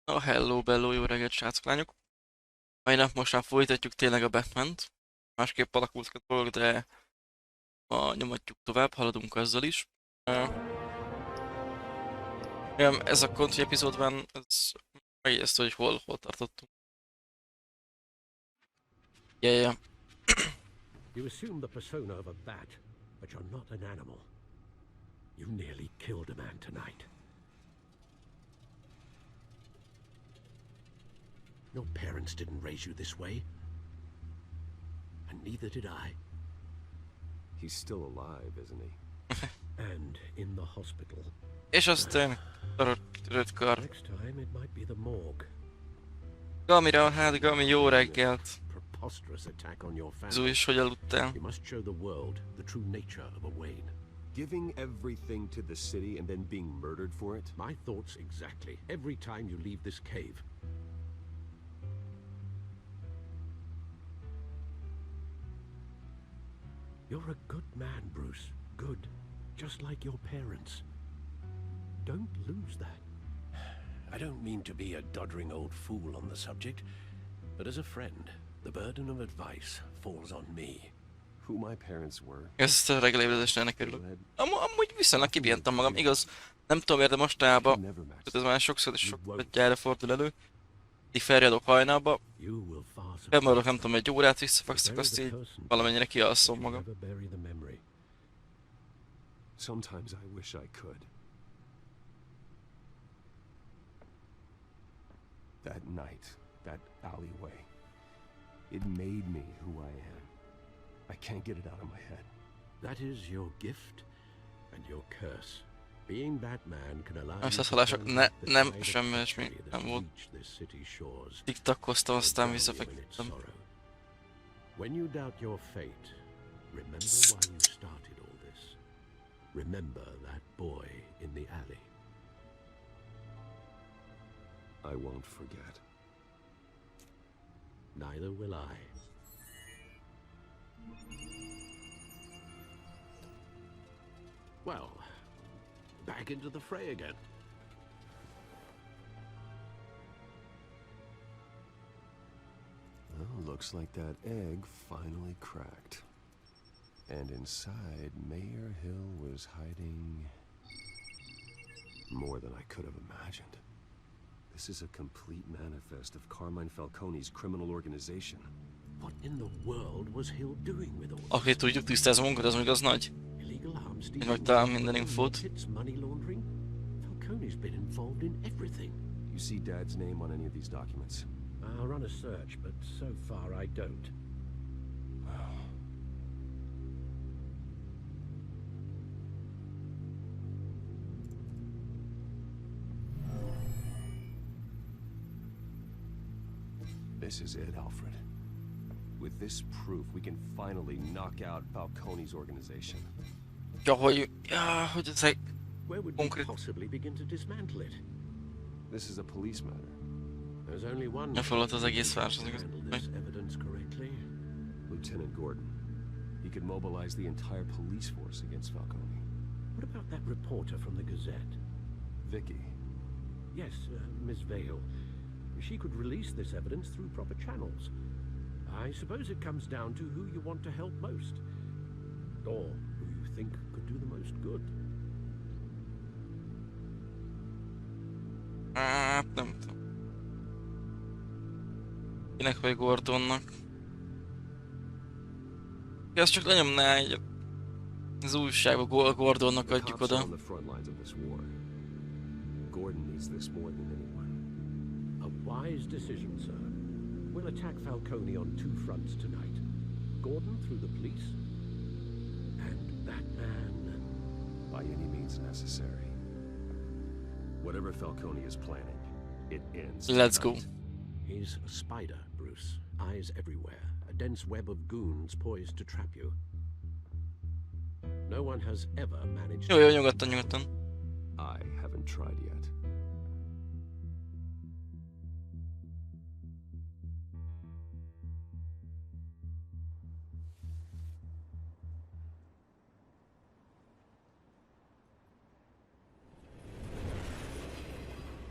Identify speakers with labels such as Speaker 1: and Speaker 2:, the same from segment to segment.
Speaker 1: Hello, bello, jó reggelt, srácok, lányok! Mai nap most már folytatjuk tényleg a Batman-t. Másképp alakult a dolog, de nyomatjuk tovább, haladunk azzal is. Ez a Country epizódban, ez megijesztő, hogy hol tartottunk. Yeah.
Speaker 2: You assume the persona of a bat, but you're not an animal. You nearly killed a man tonight. Your parents didn't raise you this way. And neither did I.
Speaker 3: He's still alive, isn't he?
Speaker 2: And in the hospital.
Speaker 1: És aztán törött kar.
Speaker 2: Next time it might be the morgue.
Speaker 1: Gamira, hát Gami, jó reggelt!
Speaker 2: Preposterous attack on your
Speaker 1: Zú
Speaker 2: family.
Speaker 1: is, hogy aludtál?
Speaker 2: You must show the world the true nature of a Wayne.
Speaker 3: Giving everything to the city and then being murdered for it?
Speaker 2: My thoughts exactly. Every time you leave this cave. You're a good man, Bruce. Good. Just like your parents. Don't lose that. I don't mean to be a doddering old fool on the subject, but as a friend, the burden of advice falls on me.
Speaker 3: Who my parents were?
Speaker 1: Ezt a reggelébredésre ennek örülök. Amúgy viszonylag kipihentem magam, igaz? Nem tudom miért, de mostanában, ez már sokszor is sok gyára fordul elő. Így felriadok hajnalba, felmaradok nem tudom, egy órát, visszafakszok, azt így valamennyire kialszom magam.
Speaker 3: Sometimes I wish I could. That night, that alleyway, it made me who I am. I can't get it out of my head.
Speaker 2: That is your gift and your curse. Being Batman can allow
Speaker 1: Összeszólások, nem, semmi ilyesmi nem volt. Tiktakkoztam, aztán visszafeküdtem.
Speaker 2: When you doubt your fate, remember why you started all this. Remember that boy in the alley.
Speaker 3: I won't forget.
Speaker 2: Neither will I. Well, back into the fray again.
Speaker 3: Well, looks like that egg finally cracked. And inside, Mayor Hill was hiding more than I could have imagined. This is a complete manifest of Carmine Falcone's criminal organization.
Speaker 2: What in the world was Hill doing with all this?
Speaker 1: Oké, tudjuk, tisztázom munkat, az még az nagy. Én meg talán minden infót.
Speaker 2: Money laundering? Falcone's been involved in everything.
Speaker 3: You see Dad's name on any of these documents?
Speaker 2: I'll run a search, but so far I don't.
Speaker 3: This is it, Alfred. With this proof, we can finally knock out Falcone's organization.
Speaker 1: Hogy ezek
Speaker 2: Where would we possibly begin to dismantle it?
Speaker 3: This is a police matter.
Speaker 2: There's only one
Speaker 1: ne fölött az egész
Speaker 2: to
Speaker 1: város.
Speaker 2: handle this evidence correctly.
Speaker 3: Lieutenant Gordon. He could mobilize the entire police force against Falcone.
Speaker 2: What about that reporter from the Gazette?
Speaker 3: Vicky.
Speaker 2: Yes, Miss Vale. She could release this evidence through proper channels. I suppose it comes down to who you want to help most. Or who you think could do the most good.
Speaker 1: Hát nem tudom. Kinek vagy Gordonnak? Ezt csak lenyomná egy az újságba, Gordonnak adjuk oda.
Speaker 3: Gordon needs this more than anyone.
Speaker 2: A wise decision, sir. We'll attack Falcone on two fronts tonight. Gordon through the police, and Batman.
Speaker 3: By any means necessary. Whatever Falcone is planning, it ends
Speaker 1: Let's go.
Speaker 3: tonight.
Speaker 2: He's a spider, Bruce. Eyes everywhere. A dense web of goons poised to trap you. No one has ever managed
Speaker 1: Jó, nyugodtan.
Speaker 3: I haven't tried yet.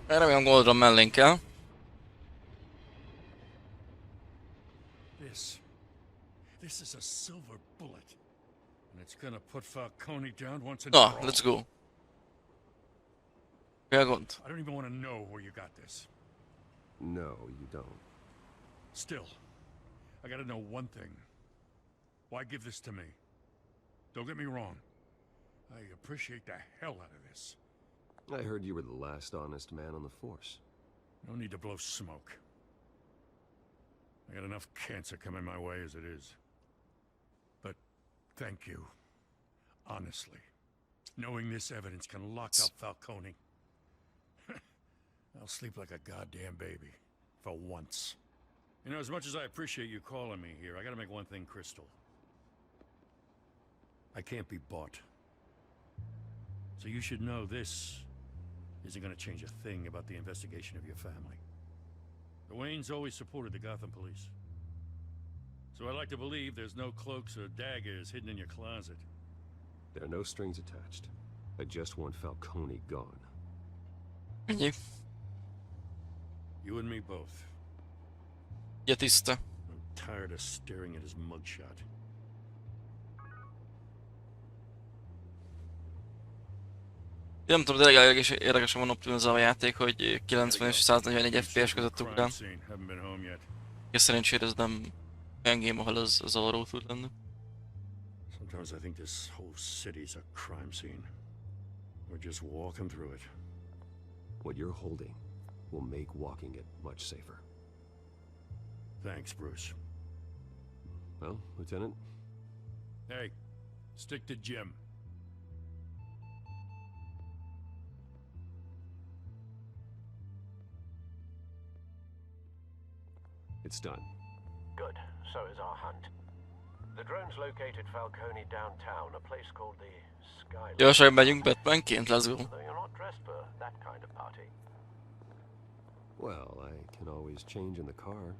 Speaker 1: Remélem Goldra mellénk kell.
Speaker 4: this. This is a silver bullet. And it's gonna put Falcone down once and
Speaker 1: Na,
Speaker 4: for all.
Speaker 1: let's go. Mi a gond?
Speaker 4: I don't even want to know where you got this.
Speaker 3: No, you don't.
Speaker 4: Still, I gotta know one thing. Why give this to me? Don't get me wrong. I appreciate the hell out of this.
Speaker 3: I heard you were the last honest man on the force.
Speaker 4: No need to blow smoke. I got enough cancer coming my way as it is. But thank you. Honestly. Knowing this evidence can lock up Falcone. I'll sleep like a goddamn baby. For once. You know, as much as I appreciate you calling me here, I gotta make one thing crystal. I can't be bought. So you should know this isn't gonna change a thing about the investigation of your family. The Waynes always supported the Gotham police. So I like to believe there's no cloaks or daggers hidden in your closet.
Speaker 3: There are no strings attached. I just want Falcone gone.
Speaker 1: Ennyi.
Speaker 4: You and me both.
Speaker 1: Ja, tiszta.
Speaker 4: I'm tired of staring at his mugshot.
Speaker 1: Nem tudom, de legalább is érdekesen van optimalizálva a játék, hogy 90 és 144 FPS között ugrál. És szerencsére ez nem olyan game, ahol az zavaró tud lenni.
Speaker 4: Sometimes I think this whole city's a crime scene. We're just walking through it.
Speaker 3: What you're holding will make walking it much safer.
Speaker 4: Thanks, Bruce.
Speaker 3: Well, Lieutenant?
Speaker 4: Hey, stick to Jim.
Speaker 3: It's done.
Speaker 2: Good. So is our hunt. The drones located Falcone downtown, a place called the Skyline.
Speaker 1: Gyorsan megyünk Batmanként, let's go.
Speaker 2: Though you're not dressed for that kind of party.
Speaker 3: Well, I can always change in the car.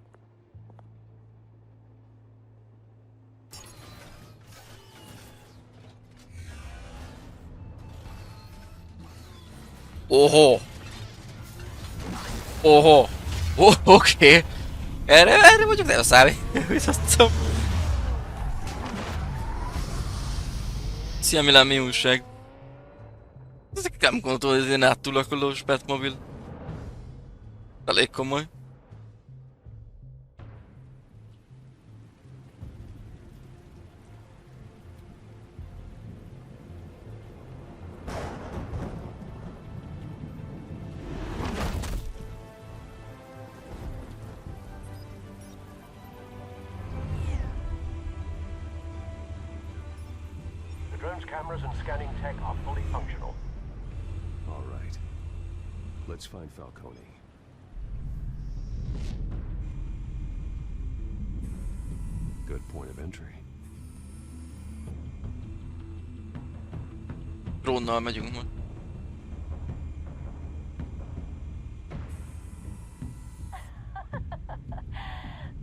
Speaker 1: Oho! Oho! Oh, oké! Erre mondjuk nem számítottam. Szia Milán, mi újság? Ezek nem gondoltam, hogy ez egy áttulakolós Batmobil. Elég komoly.
Speaker 2: Cameras and scanning tech are fully functional.
Speaker 3: All right. Let's find Falcone. Good point of entry.
Speaker 1: Drónnal megyünk majd.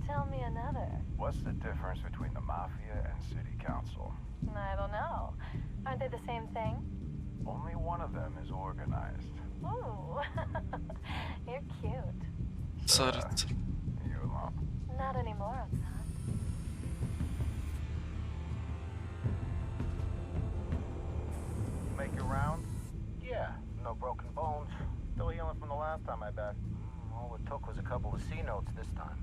Speaker 5: Tell me another.
Speaker 6: What's the difference between the Mafia and City Council?
Speaker 5: I don't know. Aren't they the same thing?
Speaker 6: Only one of them is organized.
Speaker 5: Ooh, you're cute.
Speaker 1: Szart.
Speaker 6: You alone?
Speaker 5: Not anymore, Oksana.
Speaker 6: Make your round?
Speaker 7: Yeah, no broken bones. Still healing from the last time I bet. All it took was a couple of C notes this time.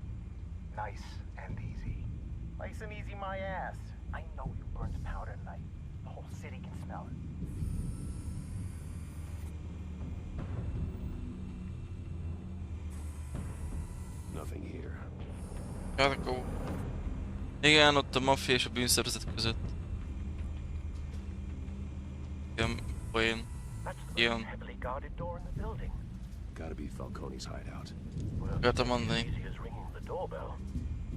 Speaker 6: Nice and easy.
Speaker 7: Nice and easy my ass. I know you burned powder tonight. The whole city can smell it.
Speaker 3: Nothing here.
Speaker 1: Hát akkor... Igen, ott a maffia és a bűnszervezet között. Igen, poén. Ilyen.
Speaker 2: Heavily guarded door in the building.
Speaker 3: Gotta be Falcone's hideout.
Speaker 1: Akartam mondani.
Speaker 2: Easy as ringing the doorbell.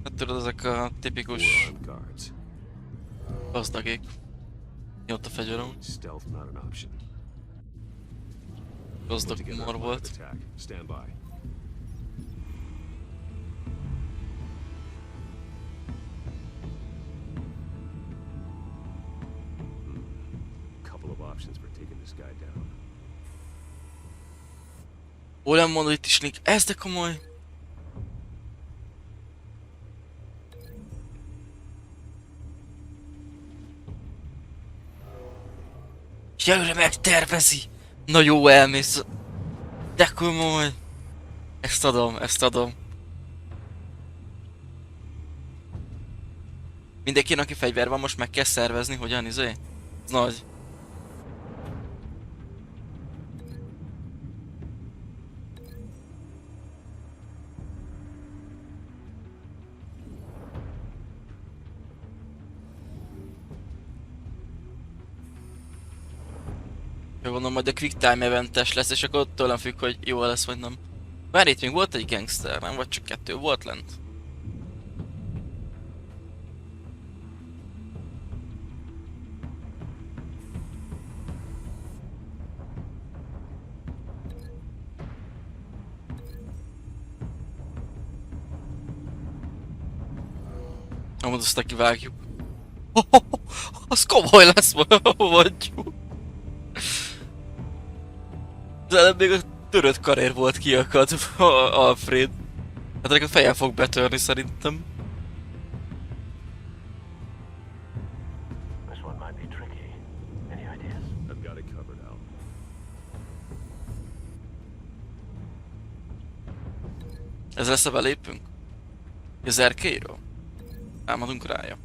Speaker 1: Hát tudod, ezek a tipikus
Speaker 3: We're armed guards.
Speaker 1: gazdagék. Mi ott a fegyverem?
Speaker 3: Stealth not an option.
Speaker 1: Gazdag
Speaker 3: Put together
Speaker 1: humor
Speaker 3: a plan of
Speaker 1: volt.
Speaker 3: attack. Stand by. Couple of options for taking this guy down.
Speaker 1: Ó, nem mondod itt is link. Ez de komoly. Jövőre megtervezi! Na jó, elmész. De komoly. Ezt adom, ezt adom. Mindenkinek, aki fegyver van, most meg kell szervezni, hogyan izé? Ez nagy. Jó, gondolom, majd a quick time eventes lesz, és akkor tőlem függ, hogy jó lesz vagy nem. Bár itt még volt egy gangster, nem? Vagy csak 2 volt lent? Amúgy azt kivágjuk. Az komoly lesz, mondjuk. Az előbb még a törött karér volt kiakadva, Alfred. Hát ennek a feje fog betörni szerintem.
Speaker 2: This one might be tricky. Any ideas?
Speaker 3: I've got it covered, Al.
Speaker 1: Ez lesz a belépünk? Az erkélyről? Támadunk rája.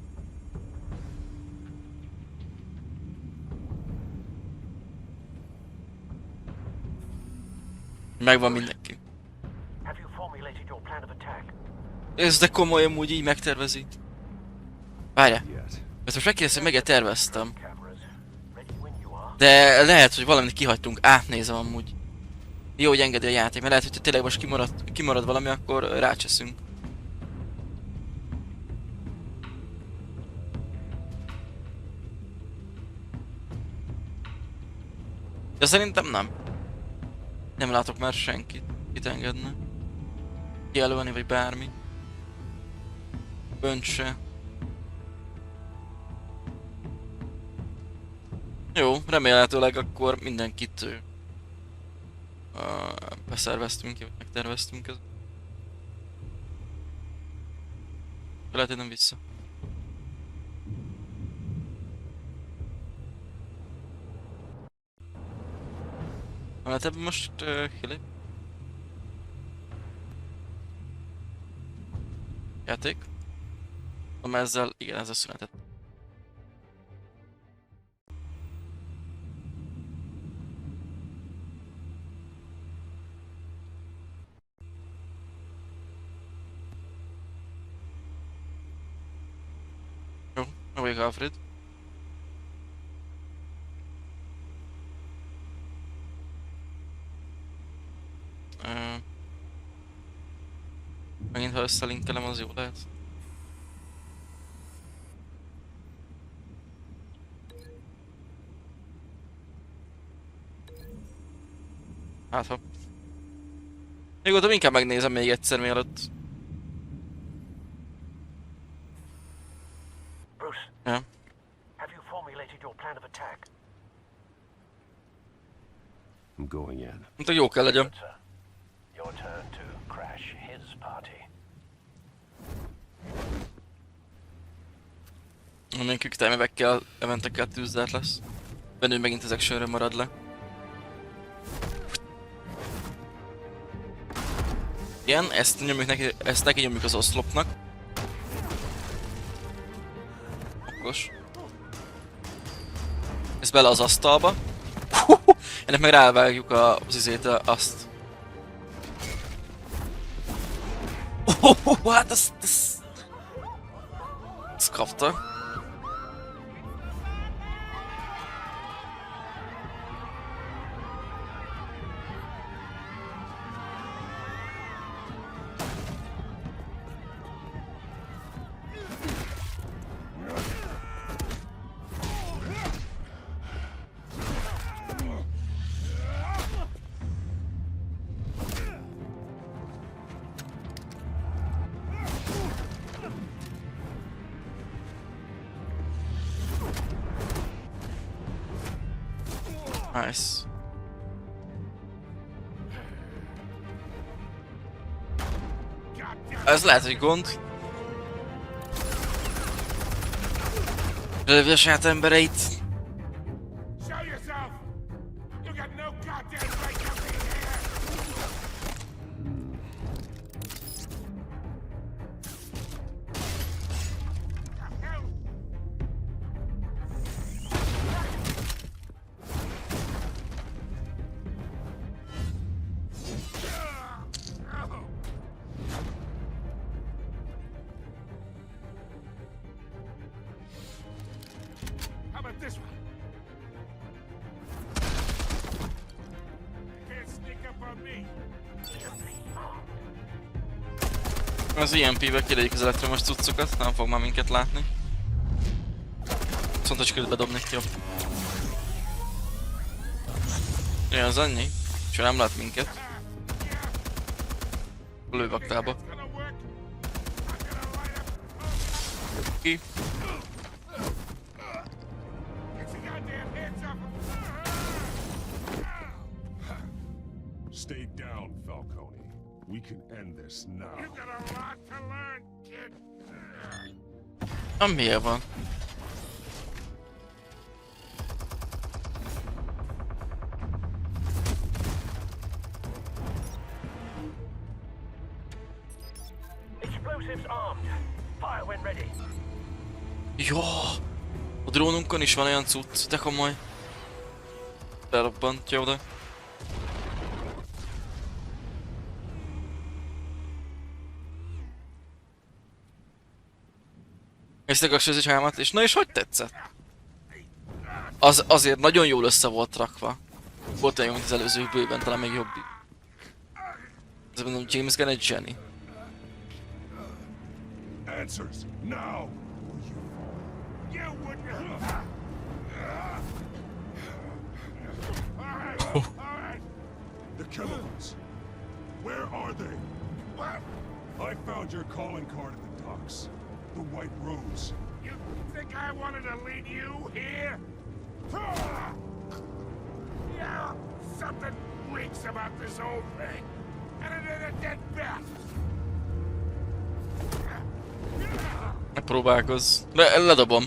Speaker 1: Megvan mindenki.
Speaker 2: Have you formulated your plan of attack?
Speaker 1: Ez de komoly, amúgy így megtervezi. Várjál.
Speaker 3: Yet.
Speaker 1: Ezt most megkérdeztem, hogy meg terveztem.
Speaker 2: Cameras. Ready when you are.
Speaker 1: De lehet, hogy valamit kihagytunk. Átnézem amúgy. Jó, hogy engedi a játék, mert lehet, hogy tényleg most kimarad valami, akkor rácseszünk. De szerintem nem. Nem látok már senkit. Itt engedne. Kijelölni vagy bármi. Önt se. Jó, remélhetőleg akkor mindenkit beszerveztünk, vagy megterveztünk. Lehet, hogy nem vissza. Lehet ebben most kilép? Játék? Ezzel, igen, ezzel született. Jó, meg vagyok Alfred. Megint ha összelinkelem, az jó lehet. Hát ha. Nyugodtan inkább megnézem még egyszer mielőtt.
Speaker 2: Bruce,
Speaker 1: Ja.
Speaker 2: have you formulated your plan of attack?
Speaker 3: I'm going in.
Speaker 1: Mint hogy jó kell legyen.
Speaker 2: Good, sir. Your turn to crash his party.
Speaker 1: Amilyen quick time evekkel, eventekkel tűzdelt lesz. Bennő megint ezek sörre marad le. Igen, ezt nyomjuk neki, ezt neki nyomjuk az oszlopnak. Okos. Ez bele az asztalba. Ennek meg rávágjuk az izét, azt. Hát ezt kapta. Nice. Ez lehet, hogy gond. Lövje a saját embereit.
Speaker 6: Show yourself!
Speaker 1: Az IMP-vel kilegyük az elektromos cuccokat, nem fog már minket látni. Viszont hogy sikerült bedobni, jobb. Ja, az annyi. És nem lát minket. Lővaktába. Ki?
Speaker 3: Stay down, Falcone. We can end this now.
Speaker 6: You got a lot to learn, kid.
Speaker 1: Miért van?
Speaker 7: Explosives armed. Fire when ready.
Speaker 1: Jó! A drónunkon is van olyan cucc, de komoly. Berobbantja oda. Néztek a sőzőcsámat, és na és hogy tetszett? Azért nagyon jól össze volt rakva. Volt olyan, mint az előző bőven, talán még jobb. Ez mondom, James Gunn egy zseni.
Speaker 3: Answers now.
Speaker 6: You wouldn't. All right.
Speaker 3: The chemicals. Where are they?
Speaker 6: What?
Speaker 3: I found your calling card at the docks. The White Rose.
Speaker 6: You think I wanted to lead you here? Yeah, something reeks about this whole thing. And it is a dead bat.
Speaker 1: Ne próbálkozz. Ledobom.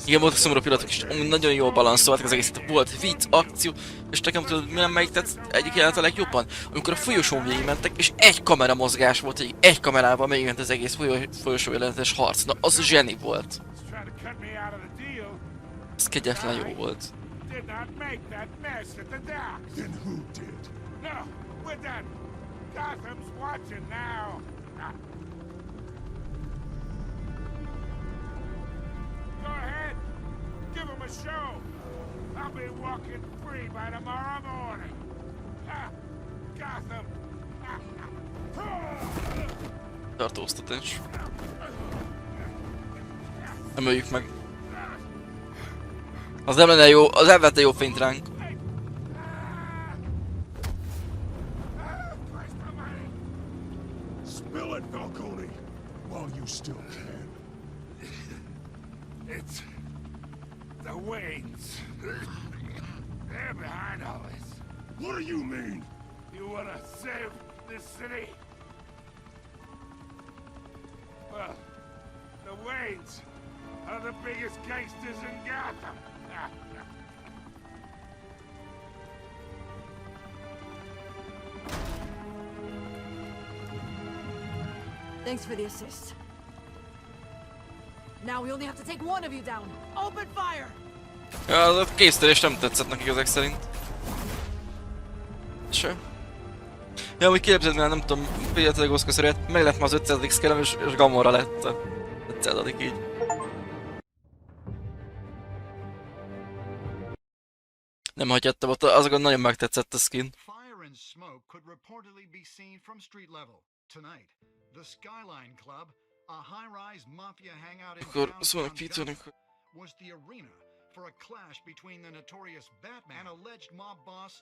Speaker 1: Igen, voltak szomorú pillanatok is, amúgy nagyon jól balanszoltak az egész. Volt vicc, akció, és nekem tudod, mi nem melyik tetszett egyik jelenet a legjobban? Amikor a folyosón végigmentek, és egy kamera mozgás volt, egy kamerával végigment az egész folyosó jelenetes harc. Na, az zseni volt.
Speaker 6: Trying to cut me out of the deal.
Speaker 1: Ez kegyetlen jó volt.
Speaker 6: Did not make that mess at the docks.
Speaker 3: Then who did?
Speaker 6: No, we're done. Gotham's watching now. Go ahead. Give him a show. I'll be walking free by tomorrow morning. Gotham.
Speaker 1: Tartóztatás. Nem öljük meg. Az nem lenne jó, az elvette jó fényt ránk.
Speaker 3: Spill it, Falcone, while you still can.
Speaker 6: It's the Waynes. They're behind all this.
Speaker 3: What do you mean?
Speaker 6: You wanna save this city? Well, the Waynes are the biggest gangsters in Gotham.
Speaker 8: Thanks for the assist. Now we only have to take one of you down. Open fire!
Speaker 1: Ja, az a késztelés nem tetszett nekik ezek szerint. Se. Ja, amúgy képzeld, mert nem tudom, például goszkoszerűet, meg lett ma az 500. szkelem, és Gamora lett a 500. így. Nem hagyhattam ott, azokat nagyon megtetszett a skin.
Speaker 9: Fire and smoke could reportedly be seen from street level tonight. The Skyline Club, a high-rise mafia hangout in
Speaker 1: Akkor szólnak
Speaker 9: downtown
Speaker 1: Peternek,
Speaker 9: Gotham, was the arena for a clash between the notorious Batman and alleged mob boss.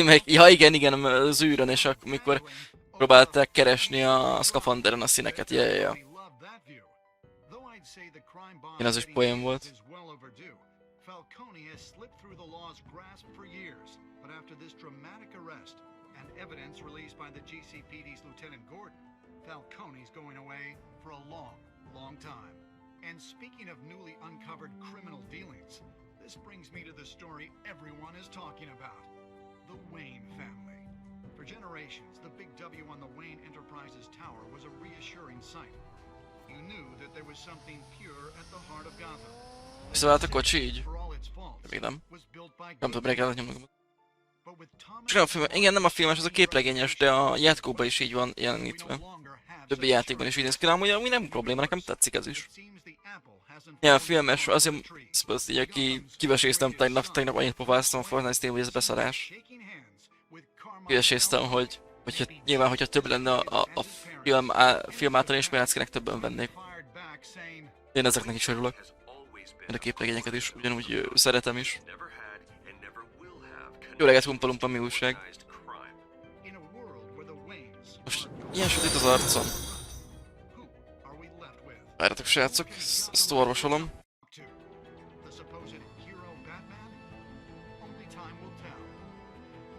Speaker 1: Még, ja igen, az űrön, és amikor próbálták keresni a szkafanderen a színeket, ja. Igen, az is poén volt.
Speaker 9: Falcone has slipped through the law's grasp for years, but after this dramatic arrest and evidence released by the GCPD's Lieutenant Gordon, Falcone's going away for a long time. And speaking of newly uncovered criminal dealings, this brings me to the story everyone is talking about. The Wayne family. For generations, the big W on the Wayne Enterprises tower was a reassuring sight. You knew that there was something pure at the heart of Gotham.
Speaker 1: Visszavált a kocsi így? Még nem. Nem tudom, mire kellett nyomnom. Csak a film, igen, nem a filmes, az a képregényes, de a játékokban is így van jelenítve. Többi játékban is így néz ki, ami nem probléma, nekem tetszik ez is. Ja, a filmes, azért így, aki kiveséztem tegnap annyit pofáztam a Fortnite Steam, hogy ez beszarás. Kiveséztem, hogy Hogyha, nyilván, hogyha több lenne a film által ismeretszkének többen vennék. Én ezeknek is örülök. Én a képregényeket is, ugyanúgy szeretem is. Jó reggelt, humpa mi újság? Most ilyen sötét az arcom. Várjatok srácok, ezt orvosolom.
Speaker 9: The supposed hero Batman? Only time will tell.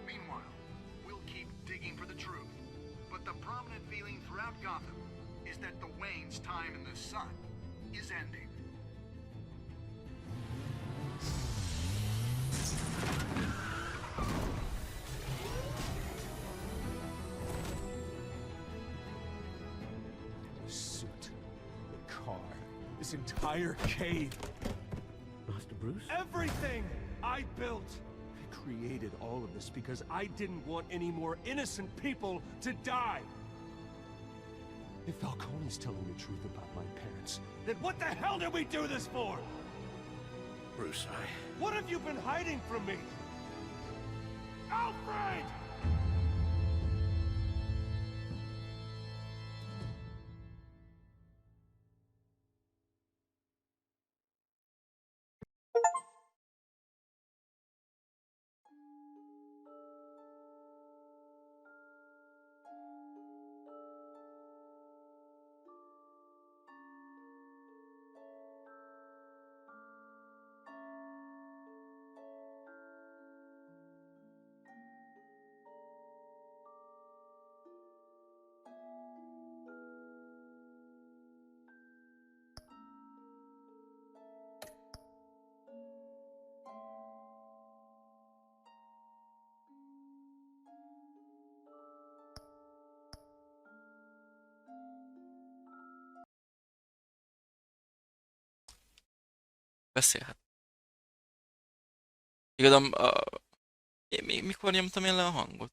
Speaker 9: Meanwhile, we'll keep digging for the truth. But the prominent feeling throughout Gotham is that the Wayne's time in the sun is ending.
Speaker 3: The suit, the car, this entire cave.
Speaker 2: Master Bruce?
Speaker 3: Everything I built! I created all of this because I didn't want any more innocent people to die! If Falcone's telling the truth about my parents, then what the hell did we do this for?
Speaker 2: Bruce,
Speaker 3: What have you been hiding from me? Alfred!
Speaker 1: Beszélhet. Igazán, mikor nyomtam én le a hangot?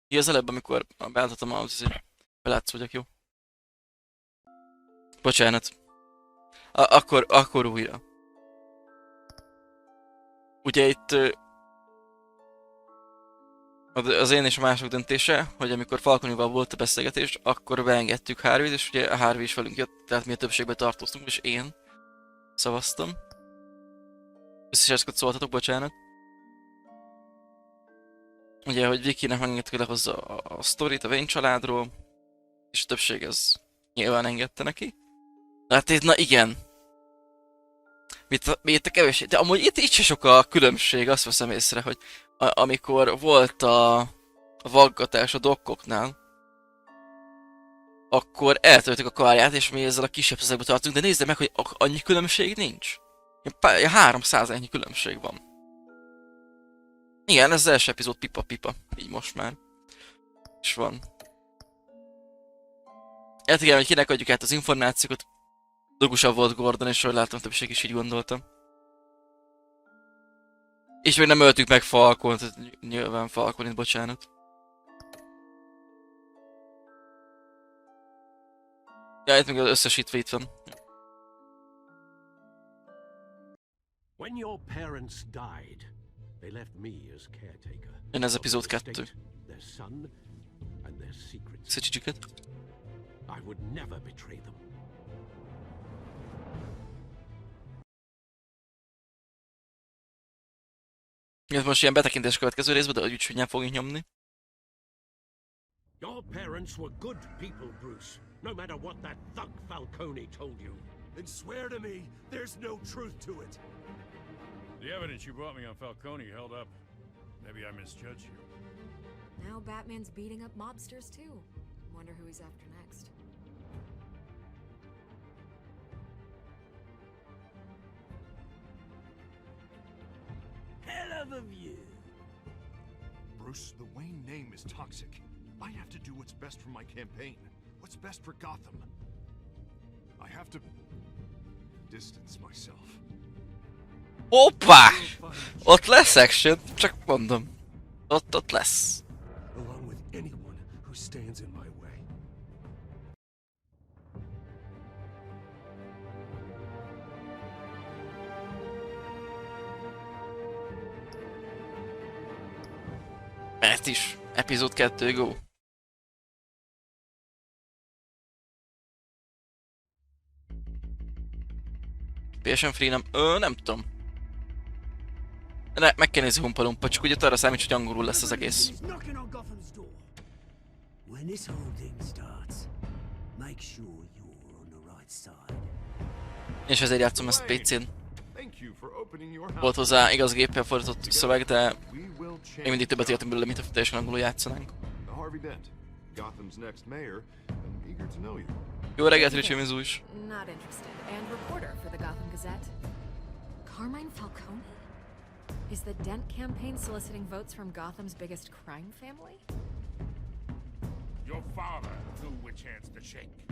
Speaker 1: Az előbb, amikor beállítottam az, belátsz vagyok, jó? Bocsánat. Akkor újra. Ugye itt az én és a mások döntése, hogy amikor Falconival volt a beszélgetés, akkor beengedtük Harvey-t, és ugye a Harvey is velünk jött, tehát mi a többségben tartoztunk, és én szavaztam. Összes szóltatok, bocsánat. Ugye, hogy Vikinek megengedtük, hogy lehozza a sztorit a Wayne családról, és a többség ez nyilván engedte neki. De hát itt, na igen. Itt a kevés, de amúgy itt se sok a különbség, azt veszem észre, hogy amikor volt a vaggatás a dokkoknál, akkor eltöltük a karját, és mi ezzel a kisebb szezekbe tartunk, de nézd meg, hogy annyi különbség nincs. 300 különbség van. Igen, ez az első epizód pipa-pipa, így most már. És van. Hát igen, hogy kinek adjuk át az információkat. Dogusabb volt Gordon, és ahogy látom, többség is így gondolta. És még nem öltük meg Falcont, nyilván Falconit, bocsánat. Ja, itt még az összesítve itt van.
Speaker 2: When your parents died, they left me as caretaker.
Speaker 1: Jön ez epizód 2.
Speaker 2: Their son and their secrets.
Speaker 1: Szecsicsüket.
Speaker 2: I would never betray them.
Speaker 1: Ez most ilyen betekintés következő részben, de úgy csúnyán fogjuk nyomni.
Speaker 2: Your parents were good people, Bruce. No matter what that thug Falcone told you.
Speaker 3: Then swear to me there's no truth to it.
Speaker 4: The evidence you brought me on Falcone held up. Maybe I misjudged you.
Speaker 10: Now Batman's beating up mobsters too. Wonder who he's after next.
Speaker 2: Hell of a view.
Speaker 6: Bruce, the Wayne name is toxic. I have to do what's best for my campaign. What's best for Gotham. I have to distance myself.
Speaker 1: Hoppá! Ott lesz action, csak mondom. Ott lesz.
Speaker 3: Along with anyone who stands in my way.
Speaker 1: Mert is. Epizód 2, go. PSN Free nem... nem tudom. Meg kell nézni Humpa-Lumpa, csak ugye arra számít, hogy angolul lesz az egész. És ezért játszom ezt PC-n. Volt hozzá igaz géppel fordított szöveg, de még mindig többet értem belőle, mint a teljesen angolul játszanánk. Jó reggelt, Ricsi Mizu is.
Speaker 10: Not interested. And reporter for the Gotham Gazette. Carmine Falcone? Is the Dent campaign soliciting votes from Gotham's biggest crime family?
Speaker 11: Your father knew which hands to shake.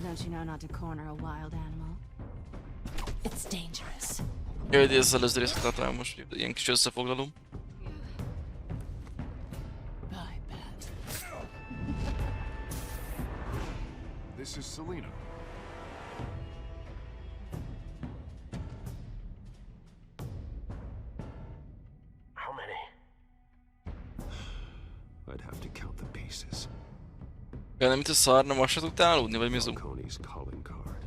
Speaker 8: Don't you know not to corner a wild animal? It's dangerous.
Speaker 1: Jaj, de ezzel az részt talán most ilyen kis összefoglalom.
Speaker 6: This is Selena.
Speaker 7: How many?
Speaker 3: I'd have to count the pieces.
Speaker 1: Nem, mint a szar, nem most se tudtál aludni, vagy mi az?
Speaker 3: Falcone's calling card.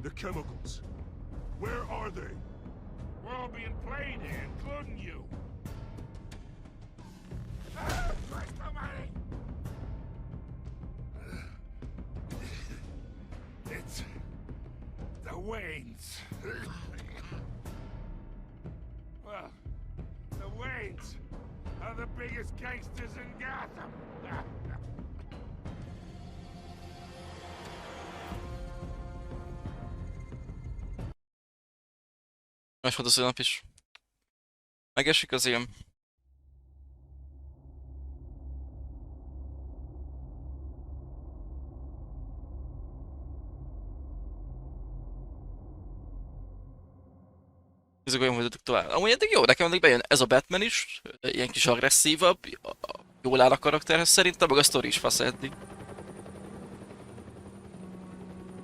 Speaker 6: The chemicals. Where are they?
Speaker 11: We're all being played here, including you. Christ almighty! It's the Waynes. Well, the Waynes are the biggest gangsters in Gotham.
Speaker 1: Most volt az nap is. Megesik az ilyen. Ezek olyan folytatok tovább. Amúgy eddig jó, nekem eddig bejön ez a Batman is, ilyen kis agresszívabb, jól áll a karakterhez szerintem, meg a sztori is fasz eddig.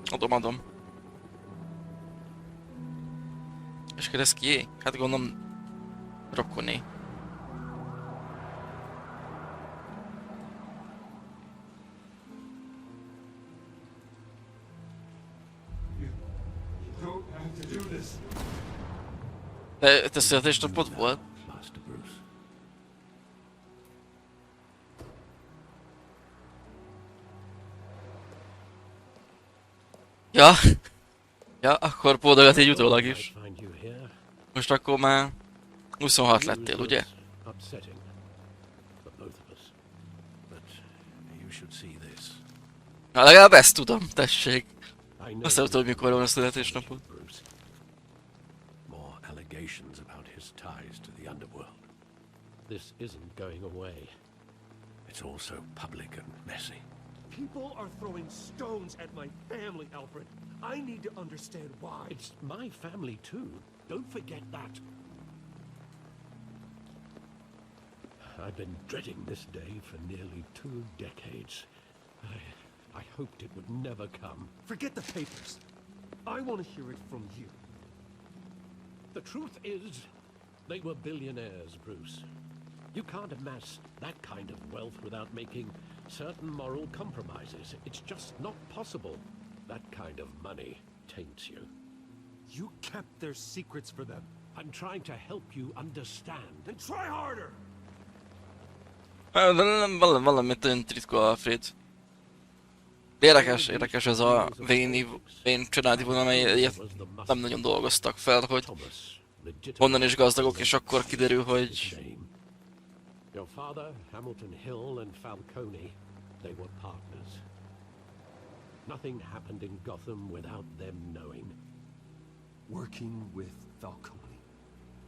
Speaker 1: Adom. És kérdez kié? Hát gondolom... Rokkoné. Te születésnapod volt? Ja. Ja, akkor boldogat egy utólag is. Most akkor már 26 lettél, ugye? Na legalább ezt tudom, tessék. Azt nem tudom, mikor van a születésnapod.
Speaker 2: Allegations about his ties to the underworld. This isn't going away. It's all so public and messy.
Speaker 3: People are throwing stones at my family, Alfred. I need to understand why.
Speaker 2: It's my family too. Don't forget that. I've been dreading this day for nearly 2 decades. I hoped it would never come.
Speaker 3: Forget the papers. I want to hear it from you.
Speaker 2: The truth is, they were billionaires, Bruce. You can't amass that kind of wealth without making certain moral compromises. It's just not possible. That kind of money taints you.
Speaker 3: You kept their secrets for them.
Speaker 2: I'm trying to help you understand.
Speaker 3: Then try harder!
Speaker 1: Valamit olyan titka, Alfred. Érdekes ez a Wayne családi vonal, amelyet nem nagyon dolgoztak fel, hogy honnan is gazdagok, és akkor kiderül, hogy...
Speaker 2: Your father, Hamilton Hill and Falcone, they were partners. Nothing happened in Gotham without them knowing.
Speaker 3: Working with Falcone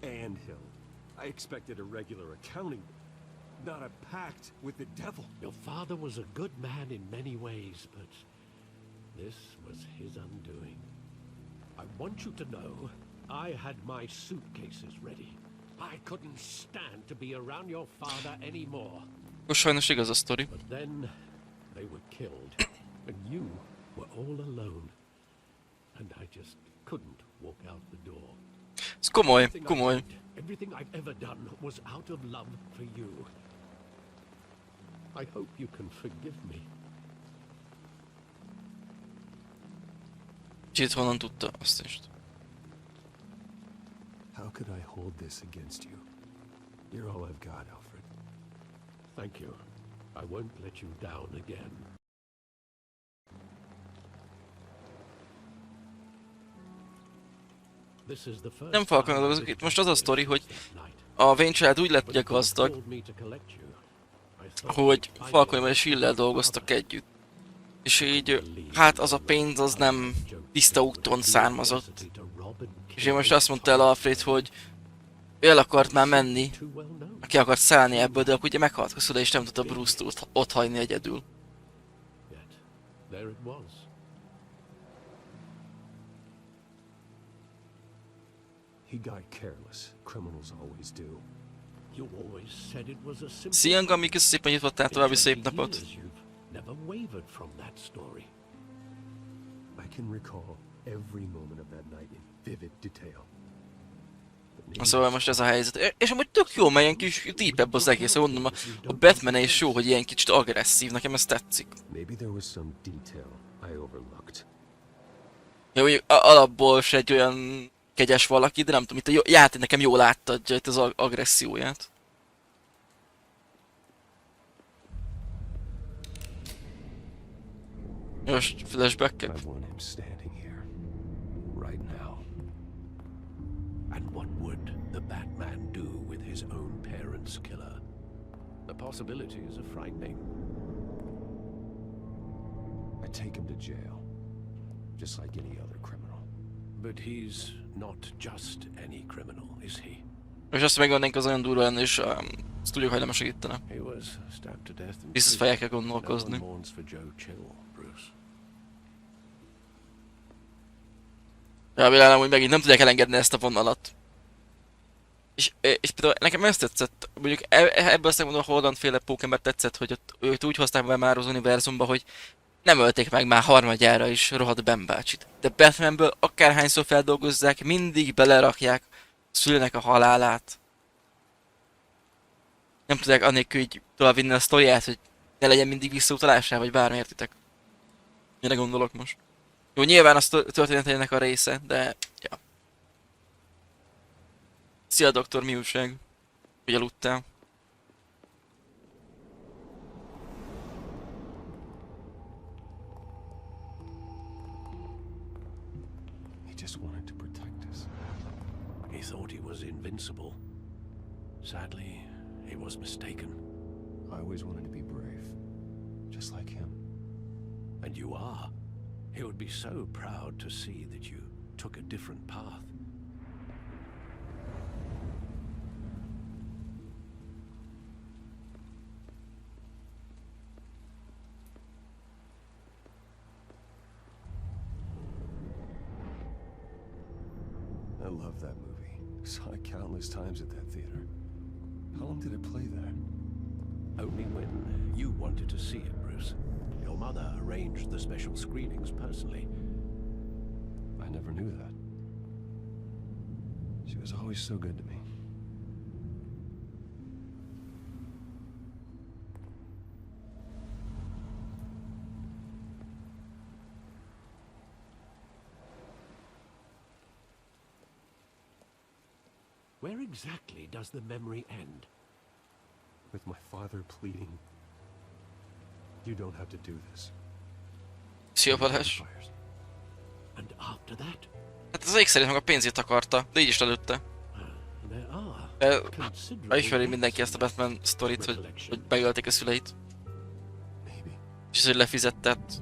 Speaker 3: and Hill. I expected a regular accounting, not a pact with the devil.
Speaker 2: Your father was a good man in many ways, but this was his undoing. I want you to know, I had my suitcases ready. I couldn't stand to be around your father anymore.
Speaker 1: Sajnos igaz a sztori.
Speaker 2: But then they were killed, and you were all alone. And I just couldn't walk out the door.
Speaker 1: Ez komoly.
Speaker 2: Everything I've ever done was out of love for you. I hope you can forgive me.
Speaker 1: Kicsit honnan tudta, azt is.
Speaker 2: How could I hold this against you? You're all I've got, Alfred. Thank you. I won't let you down again. This is the first
Speaker 1: Nem Falconnal dolgozok, itt most az a sztori, hogy a Wayne család úgy lett ugye gazdag, hogy Falconnal és Shield-lel dolgoztak együtt. És így, hát az a pénz az nem tiszta úton származott. És én most azt mondta el Alfred, hogy ő el akart már menni, aki akart szállni ebből, de akkor ugye meghalt oda, és nem tudta Bruce-t ott hagyni egyedül. Szia, Gami, köszönöm szépen, hogy nyitottál, további szép napot!
Speaker 2: Never wavered from that story. I can recall every moment of that night in vivid detail.
Speaker 1: Szóval most ez a helyzet. És amúgy tök jó, mert ilyen kis deepebb az egész. Mondom, a Batman is jó, hogy ilyen kicsit agresszív, nekem ez tetszik. Jó, mondjuk alapból se egy olyan kegyes valaki, de nem tudom, itt a játék nekem jól átadja itt az agresszióját. Most flashback-ek.
Speaker 2: And what would the Batman do with his own parents' killer? The possibilities are frightening. I take him to jail, just like any other criminal. But he's not just any criminal, is he?
Speaker 1: És azt megvennénk az olyan durva lenne, és ezt tudjuk hajlamos segítene. Biztos fel kell gondolkozni. Ja, világom, hogy megint nem tudják elengedni ezt a vonalat. És például nekem ezt tetszett, mondjuk ebből azt mondom, a Holland-féle pókember tetszett, hogy ott őt úgy hozták be már az univerzumba, hogy nem ölték meg már harmadjára is rohadt Ben bácsit. De Batmanből akárhányszor feldolgozzák, mindig belerakják a szülőnek a halálát. Nem tudják annélkül így tovább vinni a sztoriát, hogy ne legyen mindig visszautalásá, vagy bármi, értitek? Mire gondolok most? Jó, nyilván az történetének a része, de... Ja. Szia, doktor, mi újság? Hogy aludtál?
Speaker 2: He just wanted to protect us. He thought he was invincible. Sadly, he was mistaken. I always wanted to be brave, just like him. And you are. He would be so proud to see that you took a different path. I love that movie. Saw it countless times at that theater. How long did it play there? Only when you wanted to see it, Bruce. Your mother arranged the special screenings personally. I never knew that. She was always so good to me. Where exactly does the memory end? With my father pleading, you don't have to do this.
Speaker 1: Szia, Balázs.
Speaker 2: And after that?
Speaker 1: Hát az szerint meg a pénzét akarta, de így is lelőtte. Ismeri mindenki ezt a Batman sztorit, hogy megölték a szüleit. És ez, hogy lefizettet.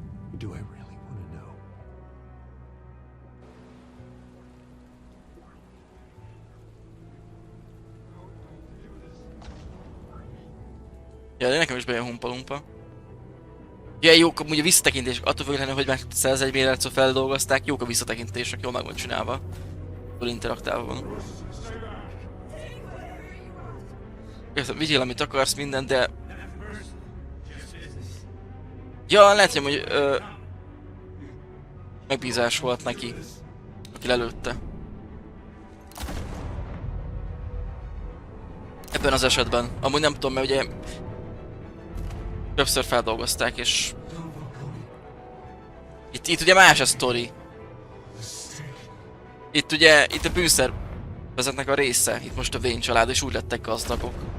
Speaker 1: Ja, de nekem is bejön humpa-lumpa. Ja, jók amúgy a visszatekintések, attól függetlenül, hogy már 101 milliárdszor feldolgozták, jók a visszatekintések, jól meg van csinálva. Jól interaktálva van. Értem, vigyél amit akarsz, minden, de... Ja, lehet, hogy megbízás volt neki, aki lelőtte. Ebben az esetben. Amúgy nem tudom, mert ugye... Többször feldolgozták, és... Itt ugye más a sztori. Itt ugye, itt a bűnszervezetnek a része, itt most a Wayne család, és úgy lettek gazdagok.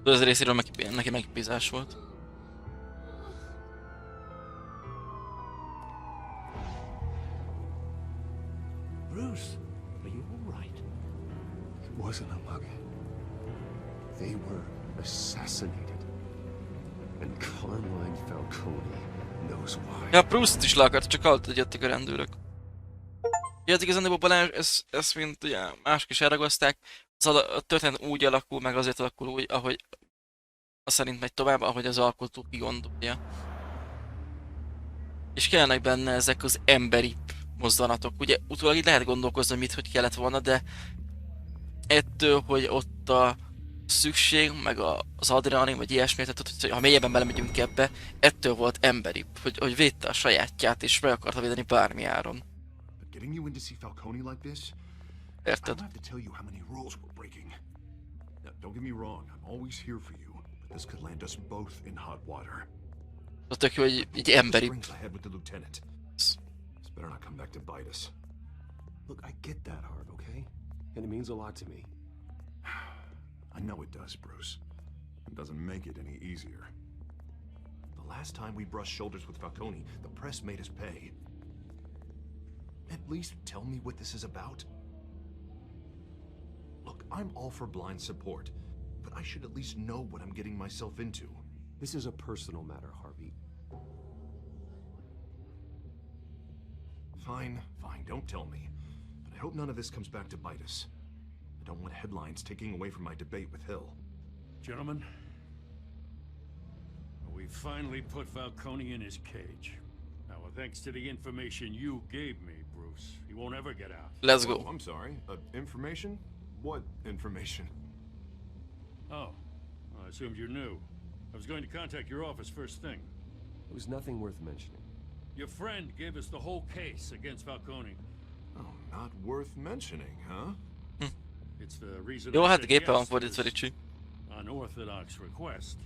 Speaker 1: Az részéről neki megbízás volt.
Speaker 2: Bruce, are you all right?
Speaker 3: It wasn't a mug. They were assassinated. And Carmine Falcone knows why.
Speaker 1: Ja, Bruce-t is le akart, csak alatt, hogy jöttek a rendőrök. Ja, az igazából Balázs, ezt mint ugye mások is elragozták, a történet úgy alakul, meg azért alakul úgy, ahogy az szerint megy tovább, ahogy az alkotó kigondolja. És kellenek benne ezek az emberi mozdulatok. Ugye utólag így lehet gondolkozni, mit hogy kellett volna, de ettől, hogy ott a szükség, meg az adrenalin, vagy ilyesmi, tehát hogy ha mélyebben belemegyünk ebbe, ettől volt emberi, hogy védte a sajátját, és meg akarta védeni bármi áron.
Speaker 6: Getting you in to see Falcone like this? I
Speaker 1: Érted?
Speaker 6: don't have to tell you how many rules we're breaking. Now, don't get me wrong, I'm always here for you, but this could land us both in hot water.
Speaker 1: Az tök jó, hogy így emberi.
Speaker 6: Springs ahead with the lieutenant. This better not come back to bite us.
Speaker 3: Look, I get that, Harv, okay? And it means a lot to me.
Speaker 6: I know it does, Bruce. It doesn't make it any easier. The last time we brushed shoulders with Falcone, the press made us pay. At least tell me what this is about. Look, I'm all for blind support, but I should at least know what I'm getting myself into.
Speaker 3: This is a personal matter, Harvey.
Speaker 6: Fine, fine, don't tell me. But I hope none of this comes back to bite us. I don't want headlines taking away from my debate with Hill.
Speaker 4: Gentlemen, we finally put Falcone in his cage. Now, thanks to the information you gave me, Bruce, he won't ever get out.
Speaker 1: Let's
Speaker 6: Oh,
Speaker 1: go.
Speaker 6: I'm sorry. Information? What information?
Speaker 4: Oh, well, I assumed you knew. I was going to contact your office first thing.
Speaker 3: It was nothing worth mentioning.
Speaker 4: Your friend gave us the whole case against Falcone.
Speaker 6: Oh, not worth mentioning, huh?
Speaker 4: It's the reason
Speaker 1: Jó,
Speaker 4: I
Speaker 1: hát
Speaker 4: said
Speaker 1: gépe van
Speaker 4: yes to
Speaker 1: fordítva,
Speaker 4: this
Speaker 1: Ricsi.
Speaker 4: unorthodox request.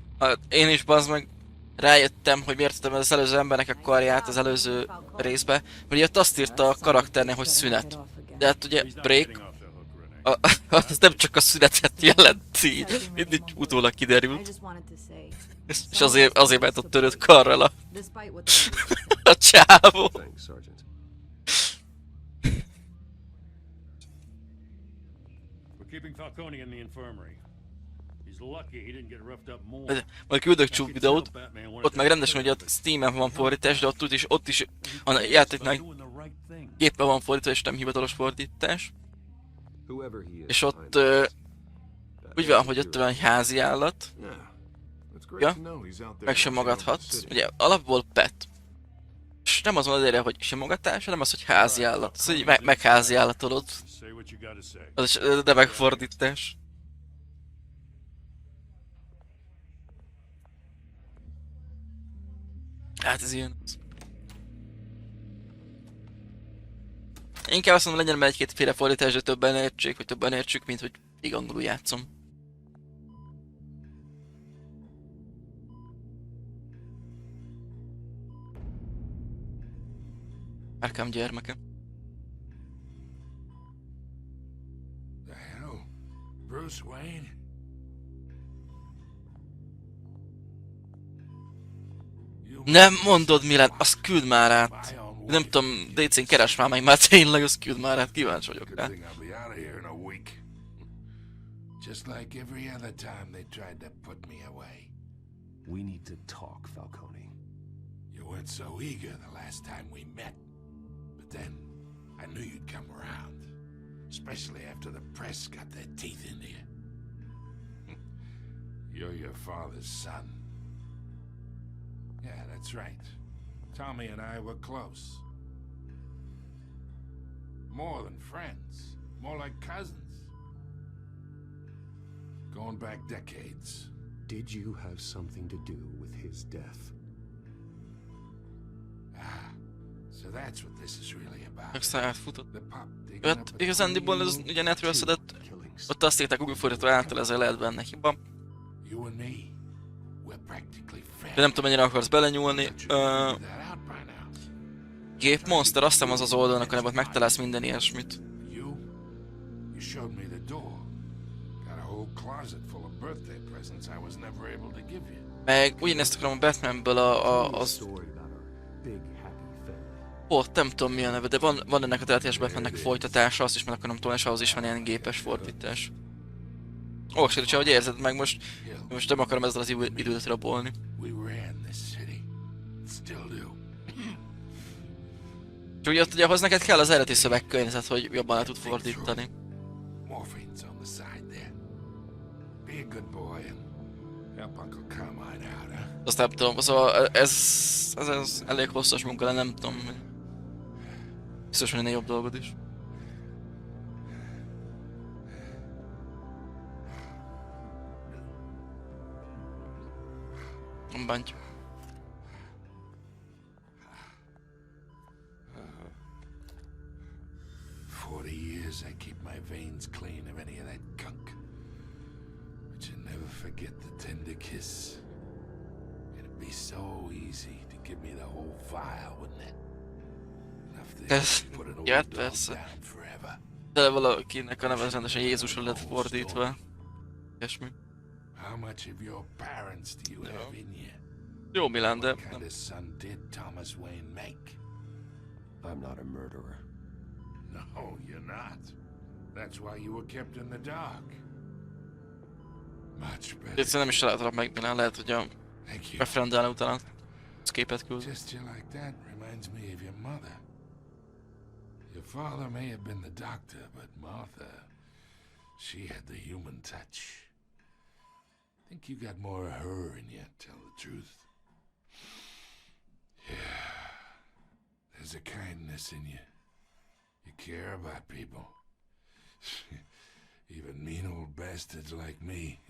Speaker 1: Én is bazd meg rájöttem, hogy miért tettem az előző embernek a karját az előző részbe, mert ott azt írta a karakternek, hogy szünet. De hát ugye break, az nem csak a szünetet jelenti, mindig utólag kiderült. És azért ment ott törött karral a csávó.
Speaker 3: Thanks, Sergeant.
Speaker 4: We're keeping Falcone in the infirmary. He's lucky he didn't get roughed up more.
Speaker 1: Majd küldök csúk videót, ott meg rendesen, hogy ott Steam-en van fordítás, de ott is a játéknak gépen van fordítva, és nem hivatalos fordítás. És ott úgy van, hogy ott van egy házi állat. Ja, meg sem magadhatsz. Ugye alapból pet. És nem az van az hogy simogatás, hanem az, hogy házi állat. Az, hogy megházi állatolod. Az is de megfordítás. Hát ez ilyen. Inkább azt mondom, legyen már egy-kétféle fordítás, de többen értsék, vagy többen értsük, mint hogy így angolul játszom. Árkám gyermeke.
Speaker 11: The hell? Bruce Wayne?
Speaker 1: Nem mondod, Milan, azt küld már át. Nem tudom, DC-n keres már meg, már tényleg azt küld már át, kíváncsi vagyok rá.
Speaker 11: Just like every other time they tried to put me away.
Speaker 3: We need to talk, Falcone.
Speaker 11: You weren't so eager the last time we met. But then, I knew you'd come around. Especially after the press got their teeth into you. You're your father's son. Yeah, that's right. Tommy and I were close. More than friends. More like cousins. Going back decades.
Speaker 2: Did you have something to do with his death?
Speaker 11: So that's what this is really about.
Speaker 1: Aztán átfutott.
Speaker 11: The pup digging
Speaker 1: Hát
Speaker 11: up a
Speaker 1: igazándiból ez ugye netről szedett. Ott azt írták Google fordító által, ezzel lehet benne hiba.
Speaker 11: You and me, we're practically
Speaker 1: De nem tudom, mennyire akarsz belenyúlni. Gép Monster, azt hiszem az oldalnak, amikor megtalálsz minden ilyesmit.
Speaker 11: You showed me the door. Got a whole closet full of birthday presents I was never able to give you.
Speaker 1: Meg ugyanezt akarom a Batmanből az... Ott nem tudom mi a neve, de van ennek a Telltale Batmannek folytatása, azt is meg akarom tolni, és ahhoz is van ilyen gépes fordítás. Ó, sőt, hogy érzed meg most nem akarom ezzel az időt rabolni. És ugye ahhoz neked kell az eredeti szövegkörnyezet, hogy jobban le tud fordítani. Azt nem tudom, szóval ez elég hosszas munka, nem tudom. Biztos van ennél jobb dolgod is. Nem bántja.
Speaker 11: I keep my veins clean of any of that gunk. But you never forget the tender kiss. It'd be so easy to give me the whole vial, wouldn't it?
Speaker 1: Ez, ja, persze. De valakinek a neve rendesen Jézusra lett fordítva. Ilyesmi.
Speaker 11: How much of your parents do you have in you?
Speaker 1: Jó Milán, de...
Speaker 11: What kind of son did Thomas Wayne make?
Speaker 2: I'm not a murderer.
Speaker 11: No, you're not. That's why you were kept in the dark. Much better.
Speaker 1: Egyszer nem is találtalak meg Milán, lehet, hogy a referendálni utána képet küld.
Speaker 11: Gesture like that reminds me of your mother. Your father may have been the doctor, but Martha, she had the human touch. I think you got more of her in you, tell the truth. Yeah. There's a kindness in you. You care about people. Even mean old bastards like me.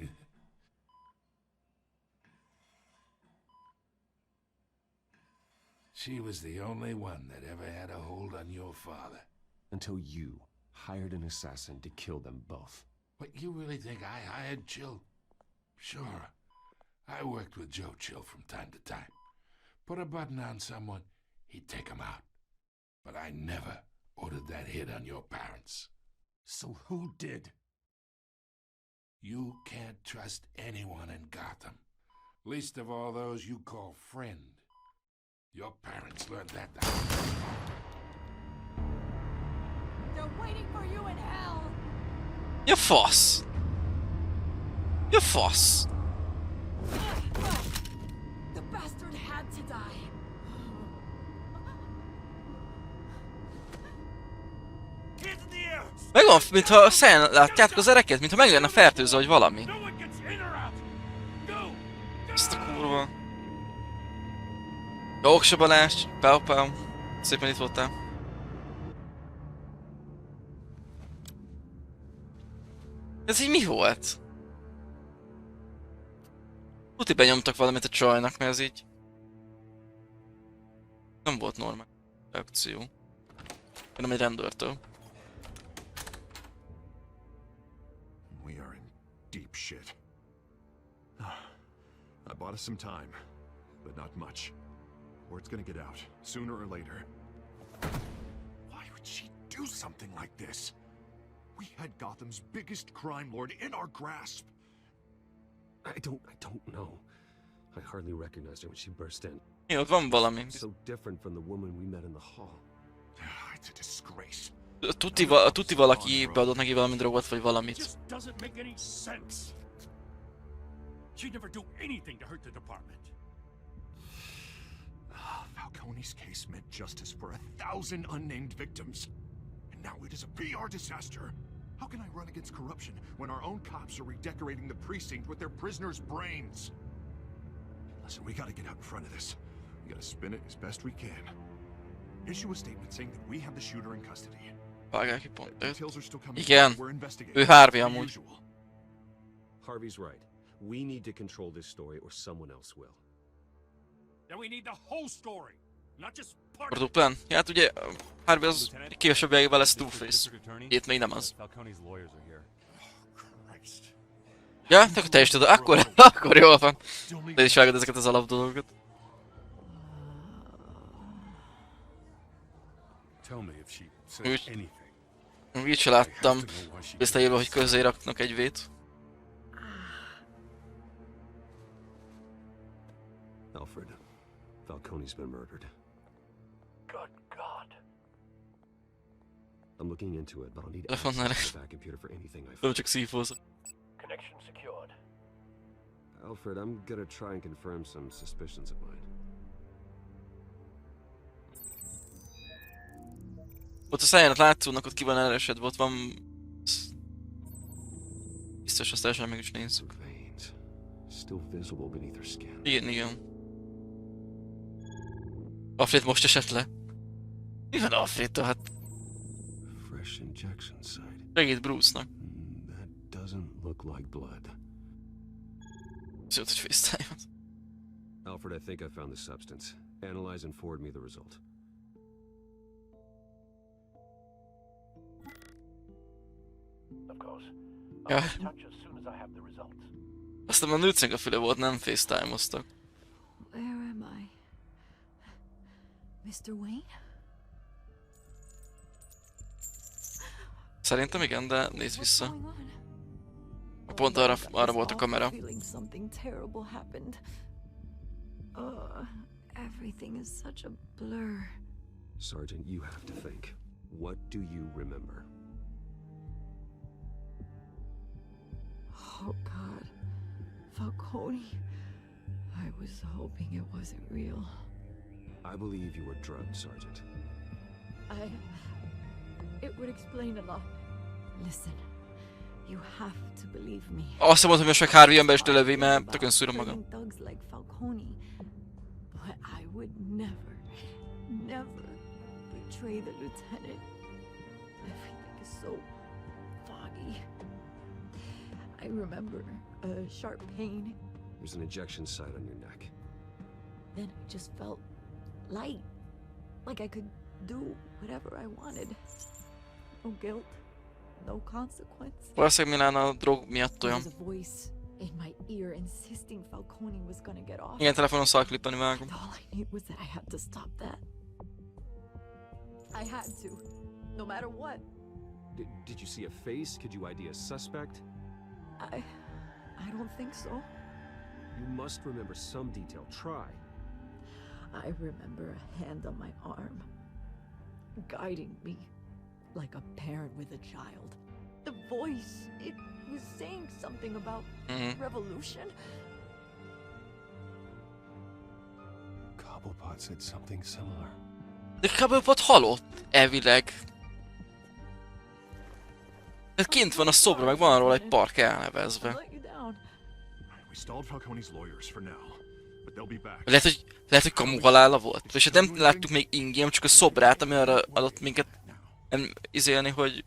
Speaker 11: She was the only one that ever had a hold on your father.
Speaker 2: Until you hired an assassin to kill them both.
Speaker 11: What, you really think I hired Chill? Sure. I worked with Joe Chill from time to time. Put a button on someone, he'd take him out. But I never ordered that hit on your parents.
Speaker 2: So who did?
Speaker 11: You can't trust anyone in Gotham. Least of all those you call friend. Your parents learned that.
Speaker 8: They're waiting for you in hell.
Speaker 1: You're false. You're false.
Speaker 8: The bastard had to die.
Speaker 1: Megvan, mintha szen látjátok az ereket, mintha meg lenne fertőzve, vagy valami. Ezt a kurva. Jó, se Balázs, pau. Szépen itt voltál. Ez így mi volt? Tuti benyomtak valamit a csajnak, mert ez így... Nem volt normál reakció. Nem egy rendőrtől.
Speaker 6: We are in deep shit. I bought us some time, but not much. Word's gonna get out, sooner or later. Why would she do something like this? We had Gotham's biggest crime lord in our grasp.
Speaker 2: I don't know. I hardly recognized her when she burst in.
Speaker 1: Mi, ott van valami.
Speaker 2: So different from the woman we met in the hall.
Speaker 6: It's a disgrace.
Speaker 1: Tuti valaki beadott neki valami drogot, vagy valamit.
Speaker 4: Just doesn't make any sense. She'd never do anything to hurt the department.
Speaker 6: Falcone's case meant justice for 1,000 unnamed victims. And now it is a PR disaster. How can I run against corruption when our own cops are redecorating the precinct with their prisoners' brains? Listen, we gotta get out in front of this. We gotta spin it as best we can. Issue a statement saying that we have the shooter in custody.
Speaker 1: Vágják ki pont.
Speaker 6: Details are still coming.
Speaker 1: Igen.
Speaker 6: We're investigating.
Speaker 1: Ő Harvey amúgy.
Speaker 2: Harvey's right.
Speaker 3: We need to control this story or someone else will.
Speaker 4: Then we need the whole story, not just part
Speaker 1: A
Speaker 4: of it.
Speaker 1: duplán? Ja, hát ugye Harvey az később végével lesz Two-Face. Itt még nem az. Ja, akkor te is tudod. Akkor jól van. Te is vágod ezeket az alapdolgokat.
Speaker 4: Tell me if she said anything.
Speaker 1: Úgy se láttam. Visszaírva, hogy közé raknak egy vét.
Speaker 3: Alfred, Falcone's been murdered.
Speaker 7: Good God.
Speaker 3: I'm looking into it, but I'll need
Speaker 1: Telefonnál
Speaker 3: access to that computer for anything I
Speaker 1: nem
Speaker 3: find.
Speaker 1: csak szívózok.
Speaker 7: Connection secured.
Speaker 3: Alfred, I'm gonna try and confirm some suspicions of mine.
Speaker 1: Ott a szájának látszónak, ott ki van elesedve, ott van... Biztos, azt teljesen meg is nézzük.
Speaker 3: Veins, still visible beneath her skin.
Speaker 1: Igen, igen. Alfred most esett le. Mi van Alfredtől? Hát
Speaker 3: Fresh injection site.
Speaker 1: segít Bruce-nak.
Speaker 3: That doesn't look like blood.
Speaker 1: Szóval, hogy FaceTime-ot.
Speaker 3: Alfred, I think I found the substance. Analyze and forward me the result.
Speaker 7: Of course.
Speaker 1: Ja.
Speaker 7: I'll touch as soon as I have the results.
Speaker 1: Aztán a nőcnek a füle volt, nem FaceTime-oztak.
Speaker 8: Where am I? Mr. Wayne?
Speaker 1: Szerintem igen, de nézd
Speaker 8: What's
Speaker 1: vissza.
Speaker 8: going on?
Speaker 1: Pont arra volt a kamera.
Speaker 8: Feeling something terrible happened. Everything is such a blur.
Speaker 3: Sergeant, you have to think. What do you remember?
Speaker 8: Oh God, Falcone. I was hoping it wasn't real.
Speaker 3: I believe you were drugged, Sergeant.
Speaker 8: It would explain a lot. Listen, you have to believe me.
Speaker 1: Azt mondom, hogy most meg Harvey jön be és lelövi, mert tökön szúrom magam.
Speaker 8: Thugs like Falcone, but I would never betray the lieutenant. Everything is so foggy. I remember a sharp pain.
Speaker 3: There's an injection site on your neck.
Speaker 8: Then I just felt light, like I could do whatever I wanted. No guilt, no consequence.
Speaker 1: Valószínűleg Milán a drog miatt
Speaker 8: There
Speaker 1: olyan.
Speaker 8: was a voice in my ear insisting Falcone was gonna get off.
Speaker 1: Igen, telefonon szalklipani vágom.
Speaker 8: And all I knew was that I had to stop that. I had to, no matter what.
Speaker 3: Did you see a face? Could you ID a suspect?
Speaker 8: I don't think so.
Speaker 3: You must remember some detail. Try.
Speaker 8: I remember a hand on my arm, guiding me like a parent with a child. The voice, it was saying something about revolution.
Speaker 3: Cobblepot said something similar.
Speaker 1: De Cobblepot halott, elvileg. Tehát kint van a szobra, meg van róla egy park elnevezve.
Speaker 8: Let you down.
Speaker 6: We stalled Falcone's lawyers for now, but they'll be back.
Speaker 1: Lehet, hogy kamu halála volt. És nem láttuk még ingyen, csak a szobrát, ami arra adott minket izélni, hogy...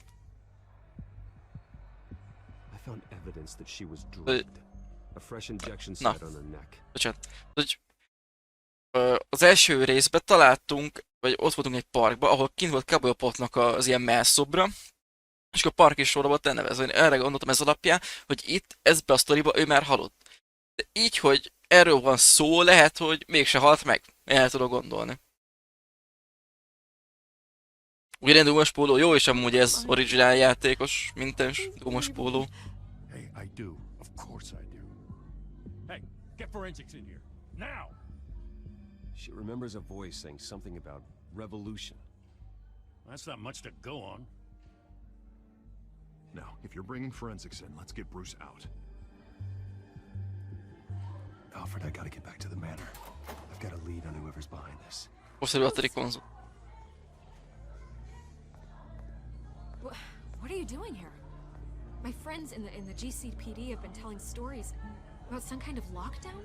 Speaker 3: I found evidence that she was drugged. A fresh injection site on her neck.
Speaker 1: Bocsánat. Hogy az első részben találtunk, vagy ott voltunk egy parkba, ahol kint volt Cobblepotnak az ilyen mellszobra, és akkor a park is sorra volt elnevezve. Én erre gondoltam ez alapján, hogy itt, ezbe a sztoriba ő már halott. De így, hogy erről van szó, lehet, hogy mégse halt meg. Én el tudok gondolni. Ugyan dugos póló, jó, és amúgy ez originál játékos, mintens dugos póló.
Speaker 4: Hey, I do. Of course I do. Hey, get forensics in here. Now!
Speaker 3: She remembers a voice saying something about revolution.
Speaker 4: That's not much to go on.
Speaker 6: Now, if you're bringing forensics in, let's get Bruce out.
Speaker 3: Alfred, I gotta get back to the manor. I've got a lead on whoever's behind this.
Speaker 1: Korszerű a konzol.
Speaker 10: What are you doing here? My friends in the GCPD have been telling stories about some kind of lockdown.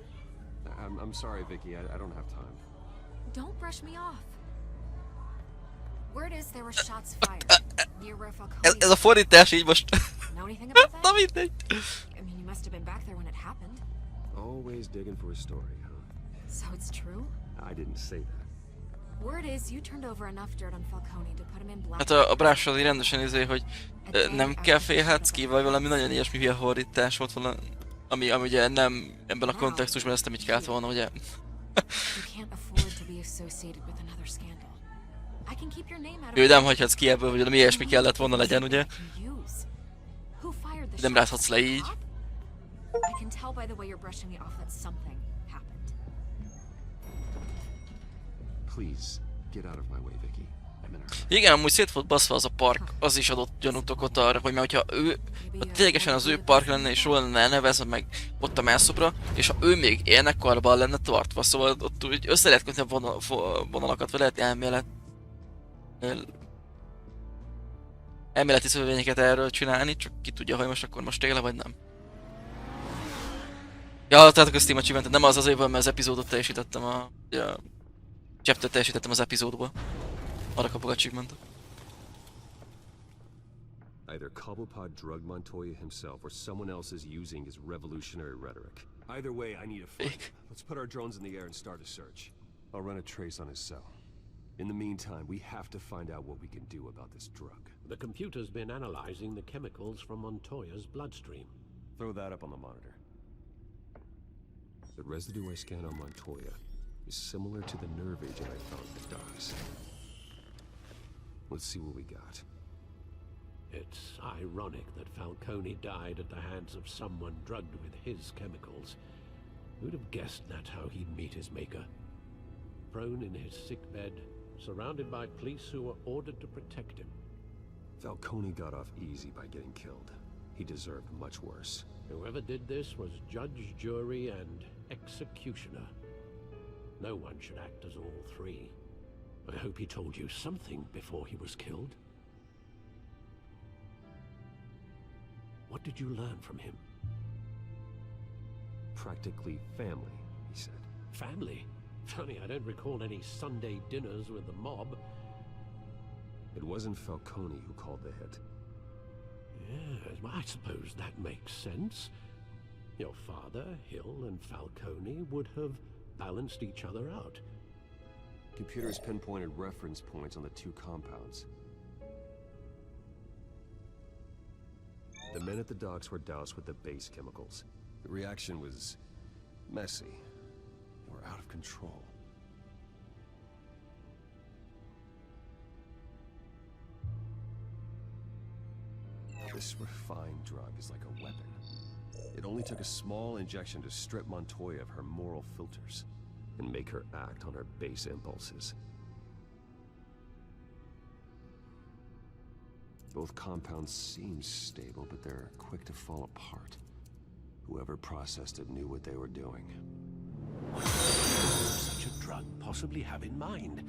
Speaker 3: I'm sorry, Vicky. I don't have time.
Speaker 10: Don't brush me off. Word is there were shots fired near where Falcone.
Speaker 1: Ez a fordítás így most...
Speaker 10: Know anything about that?
Speaker 1: Na mindegy.
Speaker 10: I mean, you must have been back there when it happened.
Speaker 3: Always digging for a story, huh?
Speaker 10: So it's true?
Speaker 3: I didn't say that.
Speaker 10: Word is you turned over enough dirt on Falcone to put him in black.
Speaker 1: Hát a Brásra így rendesen hogy nem kell félhetsz ki, vagy valami nagyon ilyesmi hülye hordítás volt volna, ami ugye nem ebben a kontextusban ezt nem így kellett volna, ugye? Ő nem hagyhatsz ki ebből, hogy valami ilyesmi kellett volna legyen, ugye? Nem rázhatsz le így.
Speaker 3: Please, get out of my way, Vicky. I'm in a hurry.
Speaker 1: Igen, amúgy szét volt baszva az a park, az is adott gyanútokot arra, hogy mert hogyha ő, ha ténylegesen az ő park lenne és róla lenne elnevezve meg ott a mászobra, és ha ő még élnek karban lenne tartva, szóval ott úgy össze lehet kötni a vonalakat, vagy lehet elméleti szövevényeket erről csinálni, csak ki tudja, hogy most tényleg vagy nem. Ja, hallottátok a Steam Achievementet, nem az azért van, mert az epizódot teljesítettem a chapter teljesítettem az epizódba. Arra kapok achievementet.
Speaker 3: Either Cobblepot drugged Montoya himself or someone else is using his revolutionary rhetoric. Either way, I need a fight. Let's put our drones in the air and start a search. I'll run a trace on his cell. In the meantime, we have to find out what we can do about this drug.
Speaker 2: The computer's been analyzing the chemicals from Montoya's bloodstream.
Speaker 3: Throw that up on the monitor. The residue I scanned on Montoya is similar to the nerve agent I found in the docks. Let's see what we got.
Speaker 2: It's ironic that Falcone died at the hands of someone drugged with his chemicals. Who'd have guessed that's how he'd meet his maker? Prone in his sickbed, surrounded by police who were ordered to protect him.
Speaker 3: Falcone got off easy by getting killed. He deserved much worse.
Speaker 2: Whoever did this was judge, jury, and executioner. No one should act as all three. I hope he told you something before he was killed. What did you learn from him?
Speaker 3: Practically family, he said.
Speaker 2: Family? Funny, I don't recall any Sunday dinners with the mob.
Speaker 3: It wasn't Falcone who called the hit.
Speaker 2: Yes, well, I suppose that makes sense. Your father, Hill, and Falcone would have balanced each other out.
Speaker 3: Computers pinpointed reference points on the two compounds. The men at the docks were doused with the base chemicals. The reaction was messy. They were out of control. This refined drug is like a weapon. It only took a small injection to strip Montoya of her moral filters and make her act on her base impulses. Both compounds seem stable, but they're quick to fall apart. Whoever processed it knew what they were doing.
Speaker 2: What does such a drug possibly have in mind?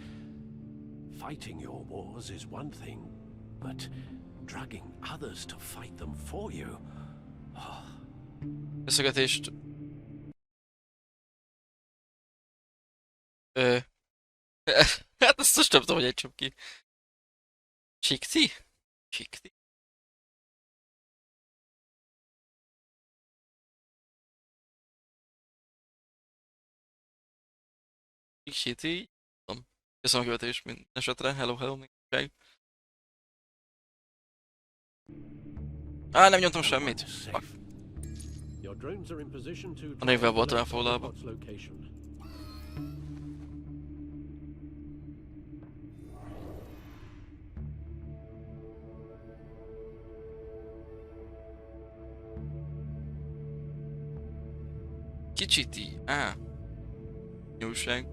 Speaker 2: Fighting your wars is one thing, but drugging others to fight them for you?
Speaker 1: Beszélgetést... Hát ezt most nem tudom, hogy ejtsem ki. Sikti? Sikti? Sikti? Nem. Köszönöm a követést minden esetre. Hello, hello, mindenkiság. Nem nyomtam semmit. Fuck. A névvel voltam elfoglalva. Kicsit így. Nyúlság.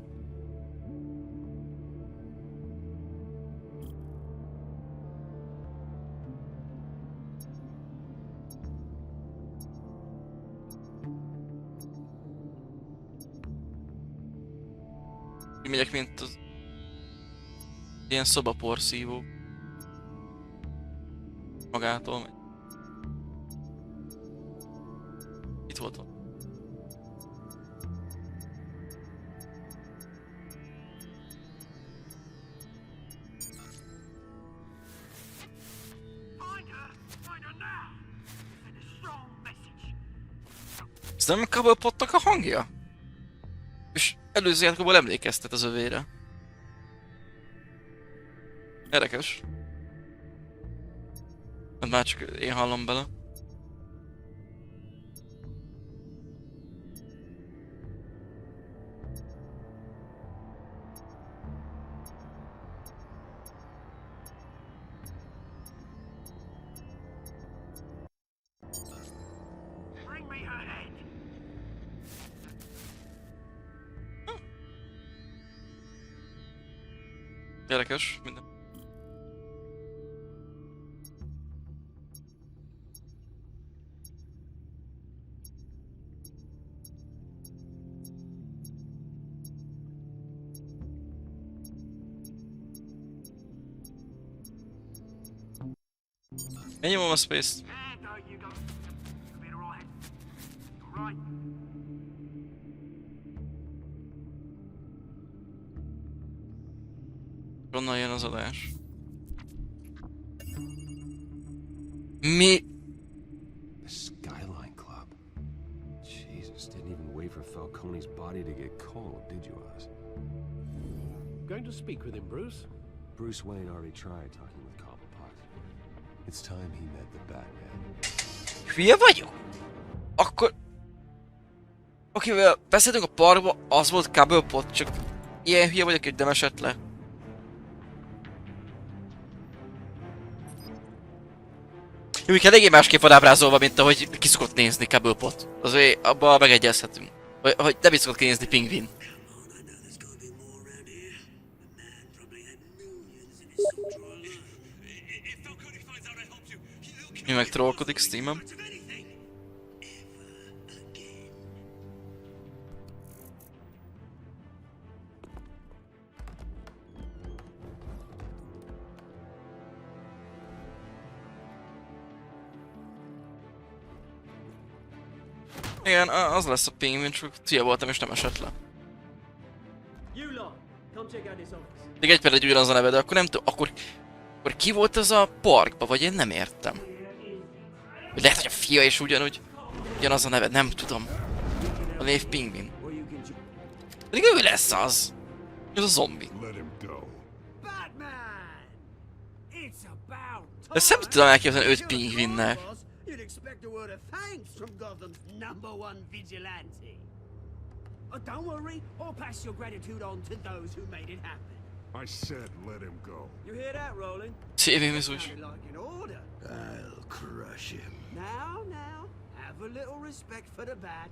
Speaker 1: Így megyek, mint az... ilyen szobaporszívó. Magától megy. Itt voltam. Ez nem Cobblepotnak a hangja? És előző játékokból emlékeztet az övére. Érdekes. Hát már csak én hallom bele. Érdekes, minden. Elnyomom a space-t. Honnan jön az adás? Mi?
Speaker 3: The Skyline Club. Jesus, didn't even wait for Falcone's body to get cold, did you, Oz?
Speaker 2: Going to speak with him, Bruce?
Speaker 3: Bruce Wayne already tried talking with Cobblepot. It's time he met the Batman.
Speaker 1: Hülye vagyok? Akkor... Akivel beszéltünk a parkba, az volt Cobblepot, csak ilyen hülye vagyok, hogy nem esett le. Jó, így eléggé másképp van ábrázolva, mint ahogy ki szokott nézni Cobblepot. Azért abban megegyezhetünk. Hogy nem is szokott kinézni Pingvin. Mi meg trollkodik Steam-en? Igen, az lesz a Pingvin, csak tia voltam és nem esett le. Még egy per egy ugyanaz a neve, de akkor nem tudom, akkor ki volt az a parkba, vagy én nem értem. Vagy lehet, hogy a fia is ugyanaz a neve, nem tudom. A név Pingvin. Pedig ő lesz az. Ez a zombi. Ezt nem tudom elképzelni 5 Pingvinnek.
Speaker 12: Don't worry, I'll pass your gratitude on to those who made it happen.
Speaker 6: I said let him go.
Speaker 12: You hear that, Roland?
Speaker 1: Szívém is úgy.
Speaker 12: Like an order.
Speaker 2: I'll crush him.
Speaker 12: Now, have a little respect for the bat.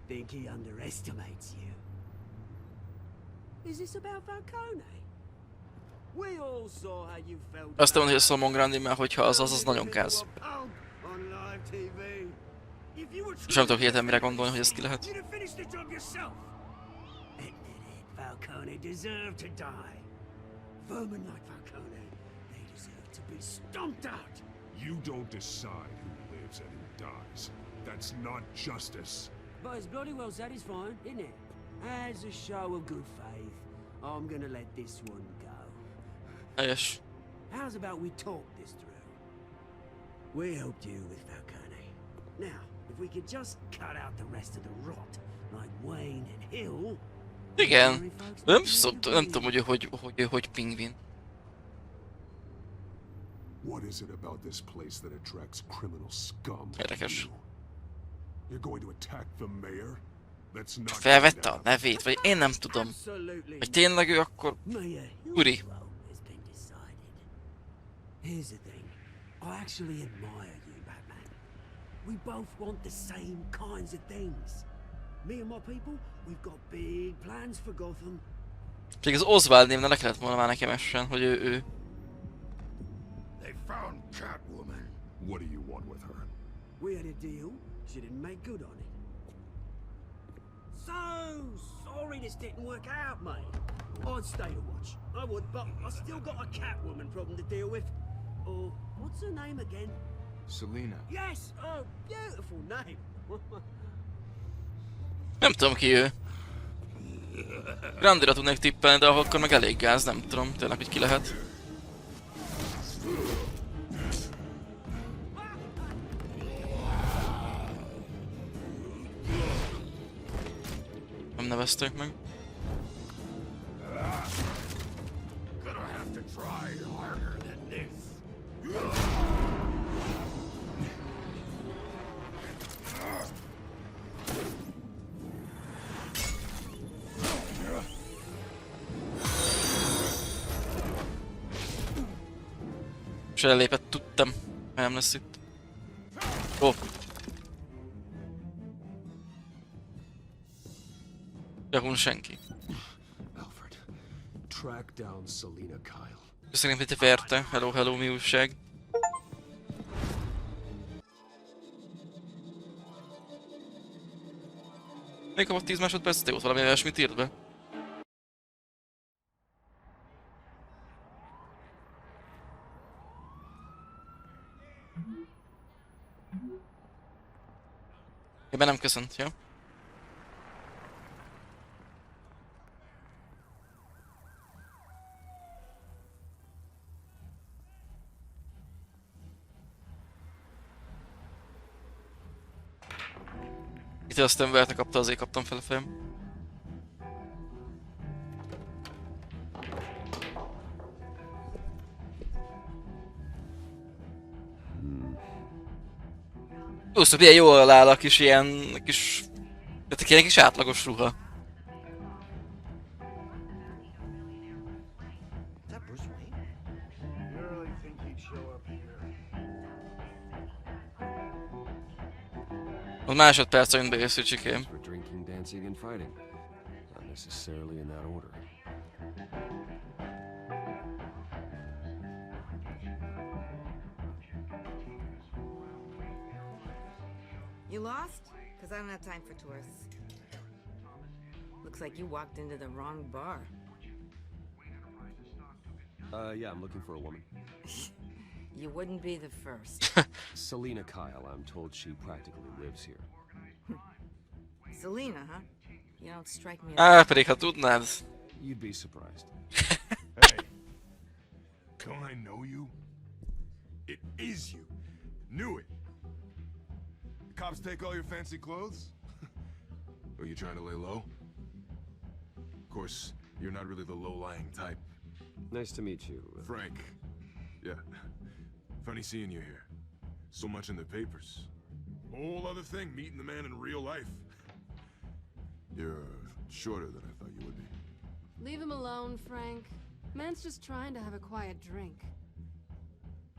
Speaker 12: Think he underestimates you. Is this about Falcone? We all saw how you felt.
Speaker 1: Azt mondom, hogy a Salmon Grandi, mert hogyha az nagyon káz.
Speaker 12: On live TV.
Speaker 1: És nem tudok hirtelen mire gondolni, hogy ezt ki lehet.
Speaker 12: Falcone deserved to die. Vermin like Falcone, they deserve to be stomped out.
Speaker 6: You don't decide who lives and who dies. That's not justice.
Speaker 12: But it's bloody well satisfying, isn't it? As a show of good faith, I'm gonna let this one go.
Speaker 1: Helyes.
Speaker 12: How's about we talk this through? We helped you with Falcone. Now, if we could just cut out the rest of the rot, like Wayne and Hill.
Speaker 1: Igen. Nem tudom, hogy Pingvin.
Speaker 6: What is it about this place that attracts criminal scum?
Speaker 1: Érdekes.
Speaker 6: You're going to attack the mayor? That's not.
Speaker 1: Felvette a nevét, vagy én nem tudom. Vagy tényleg ő akkor... Uri.
Speaker 12: Here's the thing. I actually admire you, Batman. We both want the same kinds of things. Me and my people, we've got big plans for Gotham.
Speaker 1: Pedig az Oswald névne le kellett volna már nekem essen, hogy ő.
Speaker 6: They found Catwoman. What do you want with her?
Speaker 12: We had a deal. She didn't make good on it. So sorry this didn't work out, mate. I'd stay to watch. I would, but I still got a Catwoman problem to deal with. Oh, what's her name again?
Speaker 3: Selena.
Speaker 12: Yes! Oh, beautiful name.
Speaker 1: Nem tudom ki ő. Grandira tudnék tippelni, de akkor meg elég gáz, nem tudom tényleg, hogy ki lehet. nevezték meg. És ellépett, tudtam, nem lesz itt. Ó. Gyakorlatilag senki.
Speaker 3: Alfred, track down Selina Kyle.
Speaker 1: Köszönöm, hogy te verte. Hello, hello, mi újság? Még kapott 10 másodpercet, jó, valami olyasmit írt be. Ebben nem köszönt, jó? Itt aztán verte kapta, azért kaptam fel a fejem. Plusz, milyen jól áll a kis ilyen kis... Tehát ilyen kis átlagos ruha. Az másodperc jön be észre, csikém.
Speaker 3: For drinking, dancing, and fighting. Not necessarily in that order.
Speaker 13: You lost? Because I don't have time for tourists. Looks like you walked into the wrong bar.
Speaker 3: Yeah, I'm looking for a woman.
Speaker 13: You wouldn't be the first.
Speaker 3: Selina Kyle, I'm told she practically lives here.
Speaker 13: Selena, huh? You don't strike me
Speaker 1: Ah,
Speaker 13: as...
Speaker 1: pedig ha tudnád.
Speaker 3: You'd be surprised.
Speaker 6: Hey, don't I know you? It is you. Knew it. The cops take all your fancy clothes? Are you trying to lay low? Of course, you're not really the low-lying type.
Speaker 3: Nice to meet you.
Speaker 6: Frank. Yeah. Funny seeing you here. So much in the papers. Whole other thing, meeting the man in real life. You're shorter than I thought you would be.
Speaker 10: Leave him alone, Frank. Man's just trying to have a quiet drink.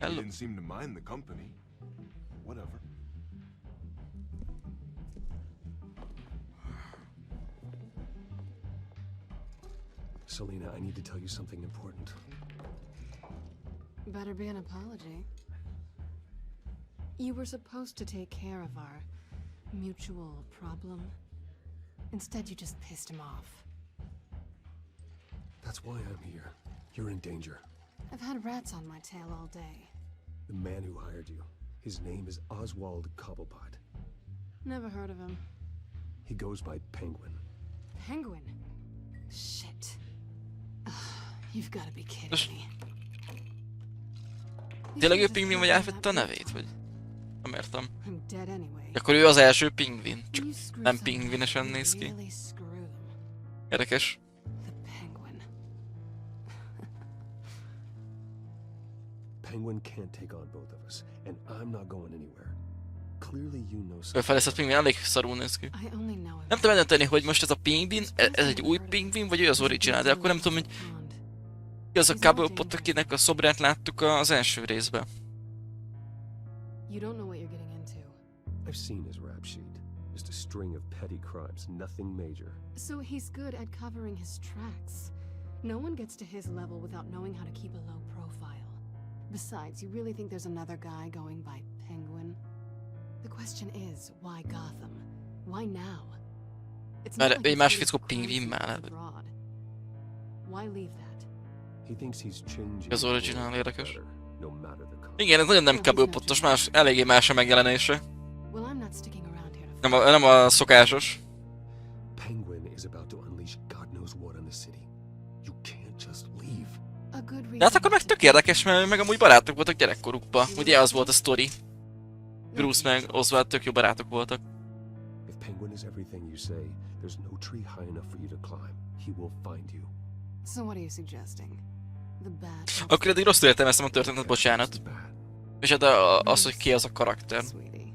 Speaker 6: You didn't seem to mind the company. Whatever.
Speaker 3: Selina, I need to tell you something important.
Speaker 10: Better be an apology. You were supposed to take care of our mutual problem. Instead, you just pissed him off.
Speaker 3: That's why I'm here. You're in danger.
Speaker 10: I've had rats on my tail all day.
Speaker 3: The man who hired you, his name is Oswald Cobblepot.
Speaker 10: Never heard of him.
Speaker 3: He goes by Penguin.
Speaker 10: Penguin? Shit. You've got to be kidding me.
Speaker 1: Tényleg ő pingvin, vagy elvette a nevét, vagy? Nem értem.
Speaker 10: I'm dead anyway.
Speaker 1: Akkor ő az első pingvin, csak nem pingvinesen néz ki. Érdekes.
Speaker 3: Penguin can't take on both of us, and I'm not going anywhere. Clearly you know
Speaker 1: Ő
Speaker 3: something.
Speaker 1: feleszett pingvin, elég szarul néz ki. Nem tudom eldönteni, hogy most ez a pingvin, ez egy új pingvin, vagy ő az originál, de akkor nem tudom, hogy ki az a Cobblepot, akinek a szobrát láttuk az első részben.
Speaker 10: You don't know what you're getting into.
Speaker 3: I've seen his rap sheet. Just a string of petty crimes, nothing major.
Speaker 10: So he's good at covering his tracks. No one gets to his level without knowing how to keep a low profile. Besides, you really think there's another guy going by Penguin? The question is, why Gotham? Why now? It's not like
Speaker 1: Egy más
Speaker 10: he's
Speaker 1: fickó
Speaker 10: getting
Speaker 1: pingvin
Speaker 10: crimes
Speaker 1: már.
Speaker 10: abroad. Why leave that?
Speaker 3: He thinks he's changing.
Speaker 1: Az originál érdekes.
Speaker 3: No matter the cost.
Speaker 1: Igen, ez nagyon nem Cobblepotos, más, eléggé más a megjelenése.
Speaker 10: Well, I'm not sticking around here to
Speaker 1: Nem a szokásos.
Speaker 3: Penguin is about to unleash God knows what on the city. You can't just leave.
Speaker 10: a good reason.
Speaker 1: De hát akkor meg tök érdekes, mert meg amúgy barátok voltak gyerekkorukban. Ugye az volt a sztori. Bruce meg Oswald tök jó barátok voltak.
Speaker 3: If Penguin is everything you say,
Speaker 2: There's no tree high enough for you to climb. He will find you.
Speaker 10: So what are you suggesting? The bat.
Speaker 1: Akkor eddig rosszul értelmeztem a történetet, bocsánat. És hát az, hogy ki az a karakter.
Speaker 10: Sweetie,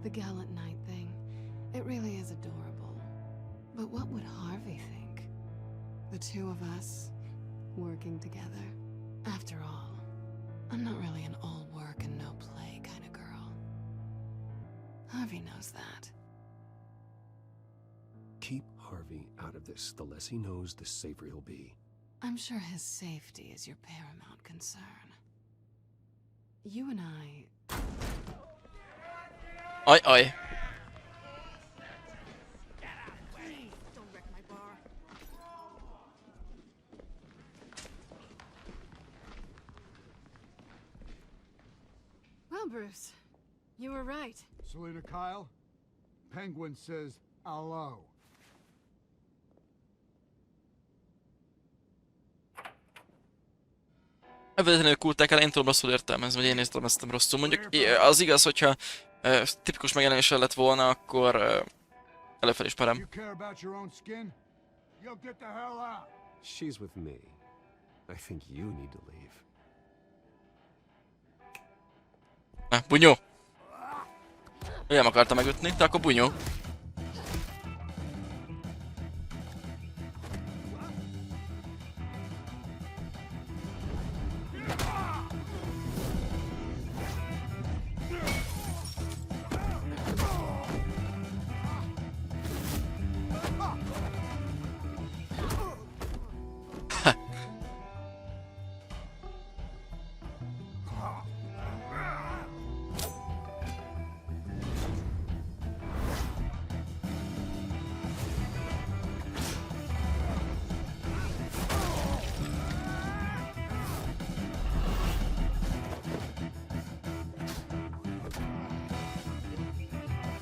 Speaker 10: the gallant knight thing, it really is adorable. But what would Harvey think? The two of us working together. After all, I'm not really an all work and no play kind of girl. Harvey knows that.
Speaker 2: Keep Harvey out of this. The less he knows, the safer he'll be.
Speaker 10: I'm sure his safety is your paramount concern. You and I...
Speaker 1: Aj, aj.
Speaker 13: Don't wreck my bar.
Speaker 10: Well, Bruce, you were right.
Speaker 9: Selena Kyle, Penguin says hello.
Speaker 1: Evidentlenül kulták el, én tudom rosszul értelmezni, vagy én értelmeztem rosszul. Mondjuk az igaz, hogyha tipikus megjelenéssel lett volna, akkor előfelé is parám.
Speaker 9: You care about your own skin? You'll get the hell out.
Speaker 2: She's with me. I think you need to leave.
Speaker 1: Bunyó! Ő nem akarta megütni, de akkor bunyó.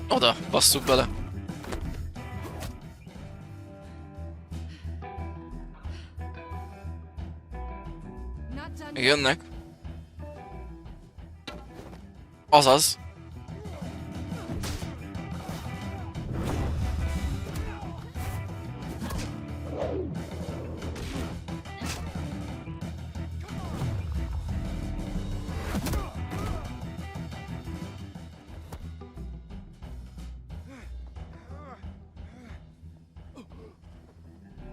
Speaker 1: Oda, basszuk bele. Jönnek. Azaz.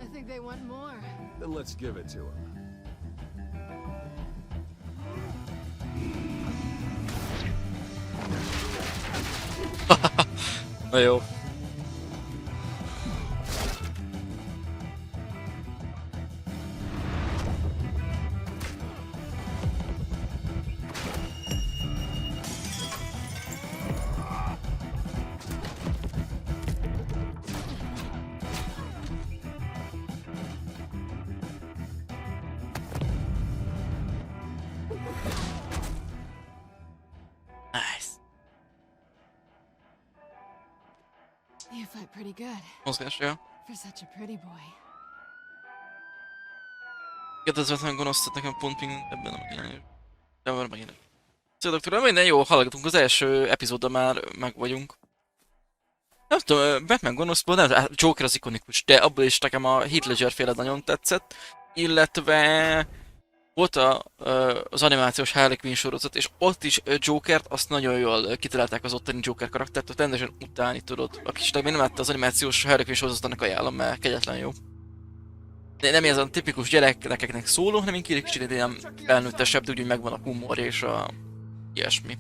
Speaker 10: I think they want more.
Speaker 2: Then let's give it to him.
Speaker 1: Na jó.
Speaker 10: You fight pretty good.
Speaker 1: Mozgás, ja.
Speaker 10: For such a pretty boy.
Speaker 1: 2050 gonosztat nekem pont ping ebben a megjelenés. De már megint. Szóval doktor, minden jó, hallgatunk, az első epizódban már meg vagyunk. Nem tudom, Batman gonoszból, nem, Joker az ikonikus, de abból is nekem a Heath Ledger féle nagyon tetszett. Illetve volt az animációs Harley Quinn sorozat, és ott is Jokert, azt nagyon jól kitalálták az ottani Joker karaktert, ott rendesen utálni tudod. Aki is még nem látta az animációs Harley Quinn sorozatot, annak ajánlom, mert kegyetlen jó. De nem ez a tipikus gyerekeknek szóló, hanem egy kicsit ilyen felnőttesebb, de úgy megvan a humor és a ilyesmi.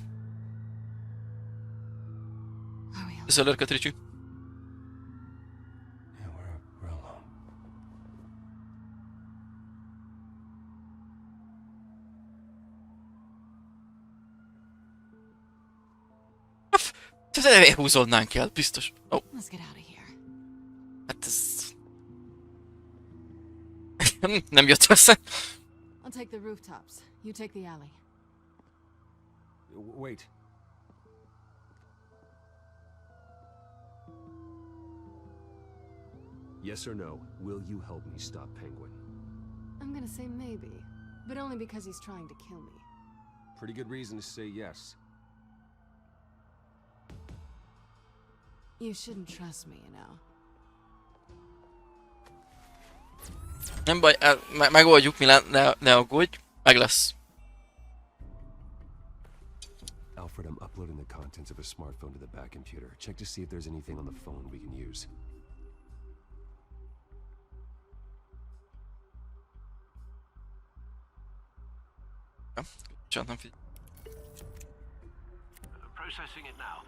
Speaker 1: Köszönöm, Ricsi. Tehát húzódnánk el, biztos. Oh. Hát ez... nem jött össze.
Speaker 10: I'll take the rooftops. You take the alley.
Speaker 2: Wait. Yes or no, will you help me stop Penguin?
Speaker 10: I'm gonna say maybe, but only because he's trying to kill me.
Speaker 2: Pretty good reason to say yes.
Speaker 10: You shouldn't trust me, you know.
Speaker 1: Nem baj, megoldjuk, ne aggódj, meg lesz.
Speaker 3: Alfred, I'm uploading the contents of a smartphone to the back computer. Check to see if there's anything on the phone we can use.
Speaker 2: Processing it now.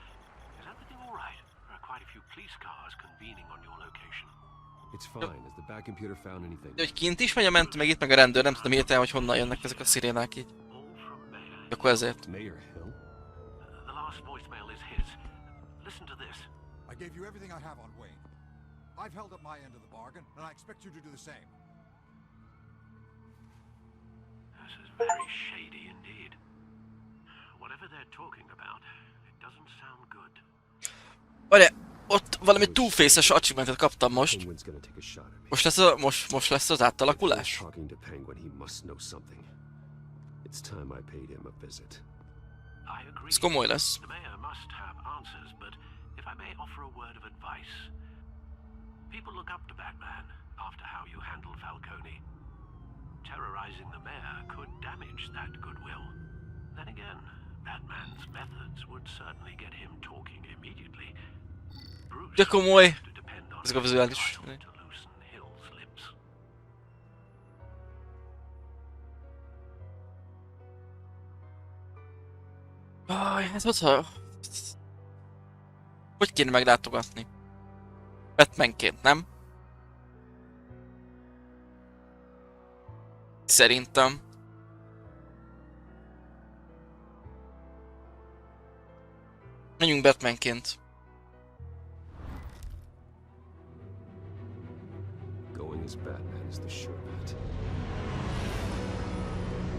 Speaker 2: Is everything all right? There are quite a few police cars convening on your location.
Speaker 3: It's fine. Has the back computer found anything?
Speaker 1: De hogy kint is megy a mentő, meg itt meg a rendőr, nem tudom hirtelen, hogy honnan jönnek ezek a szirénák így. Akkor ezért.
Speaker 3: Mayor Hill?
Speaker 2: The last voicemail is his. Listen to this.
Speaker 14: I gave you everything I have on Wayne. I've held up my end of the bargain, and I expect you to do the same.
Speaker 2: This is very shady indeed. Whatever they're talking about, it doesn't sound good.
Speaker 1: Várj, ott valami two-face-es achievementet kaptam most. Most lesz az átalakulás?
Speaker 3: Talking to Penguin, he must know something. It's time I paid him a visit.
Speaker 2: I agree.
Speaker 1: Ez komoly lesz.
Speaker 2: The mayor must have answers, but if I may offer a word of advice. People look up to Batman after how you handled Falcone. Terrorizing the mayor could damage that goodwill. Then again, Batman's methods would certainly get him talking immediately.
Speaker 1: De komoly. Ezek a vizuális. Hát hogy kéne meglátogatni? Batmanként, nem? Szerintem. Menjünk Batmanként.
Speaker 3: Going as Batman is the sure bet.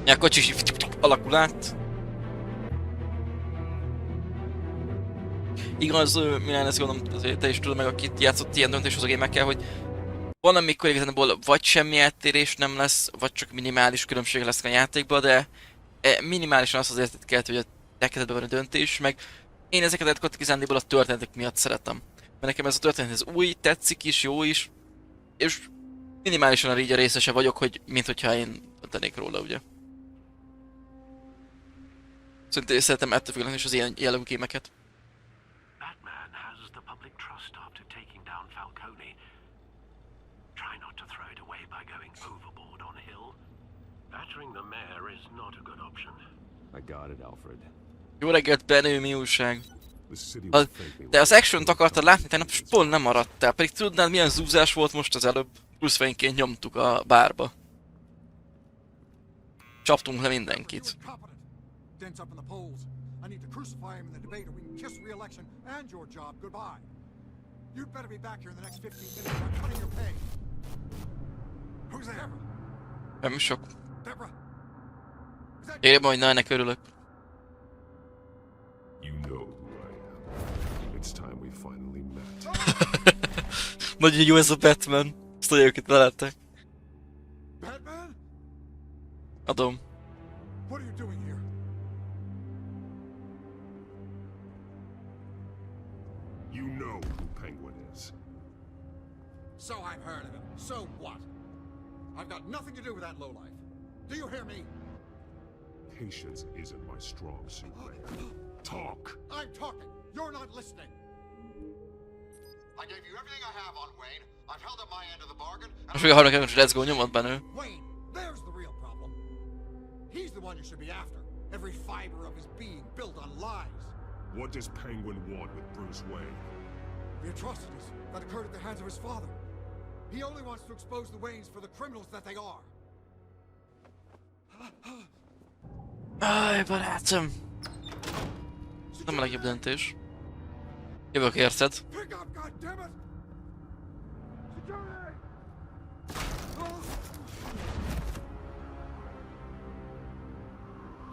Speaker 1: Ja, kocsis is alakul át. Igaz, Milán, ezt gondolom, azért te is tudod meg, akit játszott ilyen döntéshozó gémekkel, hogy van amikor igazából vagy semmi eltérés nem lesz, vagy csak minimális különbség lesz a játékban, de minimálisan azt az értet kell, hogy a te kezedben van a döntés, meg én ezeket igazándiból a történetek miatt szeretem. Mert nekem ez a történet ez új, tetszik is, jó is, és minimálisan így a részese vagyok, hogy mint hogyha én döntenék róla, ugye. Szerintem szeretem ettől függetlenül is az ilyen jellegű gémeket.
Speaker 2: Batman has the public trust after taking down Falcone. Try not to throw it away by going overboard on Hill. Battering the mayor is not a good option.
Speaker 3: I got it, Alfred.
Speaker 1: Jó reggelt, Benő, mi újság? De az action-t akartad látni, tegnap pont nem maradtál, pedig tudnád milyen zúzás volt most az előbb. Bruce Wayne-ként nyomtuk a bárba. Csaptunk le mindenkit.
Speaker 14: Dents up in the polls. I need to crucify him in the debate or we can kiss re-election and your job goodbye. You'd better be back here in the next 15 minutes or I'm cutting your pay. Who's there?
Speaker 1: Nem sok.
Speaker 14: Deborah?
Speaker 1: Érjem, hogy na, ennek örülök.
Speaker 11: You know who I am. It's time we finally met.
Speaker 1: Nagyon jó ez a Batman. Ezt nagyon jók itt lelettek.
Speaker 14: Batman?
Speaker 1: Adom.
Speaker 14: What are you doing here?
Speaker 11: You know who Penguin is.
Speaker 14: So I've heard of him. So what? I've got nothing to do with that lowlife. Do you hear me?
Speaker 11: Patience isn't my strong suit, Mayor. Talk!
Speaker 14: I'm talking. You're not listening. I gave you everything I have on Wayne. I've held up my end of the bargain.
Speaker 1: Most még hallnak, hogy let's go, nyomod Benő.
Speaker 14: Wayne, there's the real problem. He's the one you should be after. Every fiber of his being built on lies.
Speaker 11: What does Penguin want with Bruce Wayne?
Speaker 14: The atrocities that occurred at the hands of his father. He only wants to expose the Waynes for the criminals that they are.
Speaker 1: Aj, barátom. Nem a legjobb döntés. Jövök érted.
Speaker 14: Pick up, goddammit! Security!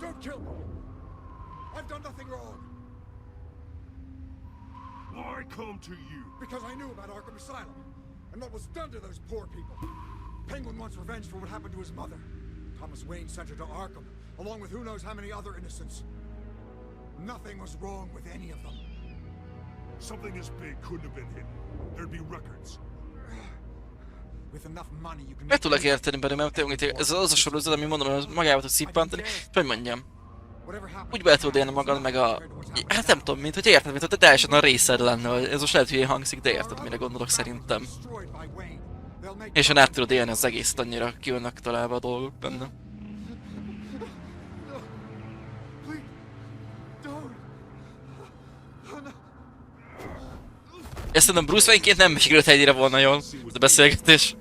Speaker 14: Don't kill me! I've done nothing wrong!
Speaker 11: Why come to you?
Speaker 14: Because I knew about Arkham Asylum, and what was done to those poor people. Penguin wants revenge for what happened to his mother. Thomas Wayne sent her to Arkham, along with who knows how many other innocents. Nothing was wrong with any of them.
Speaker 11: Something this big couldn't have been hidden. There'd be records.
Speaker 14: With enough money you can
Speaker 1: Meg tudlak érteni benne, mert tényleg ez az a sorozat, ami mondom, hogy magával tud szippantani, hogy mondjam. Úgy be tudod élni magad, meg a... Hát nem tudom, mint hogy érted, mint hogy te teljesen a részed lenne, ez most lehet hülyén hangzik, de érted, mire gondolok szerintem. És át tudod élni az egészet, annyira ki vannak találva a dolgok benne. Ezt szerintem Bruce Wayne-ként nem sikerült ennyire volna jól, ez a beszélgetés.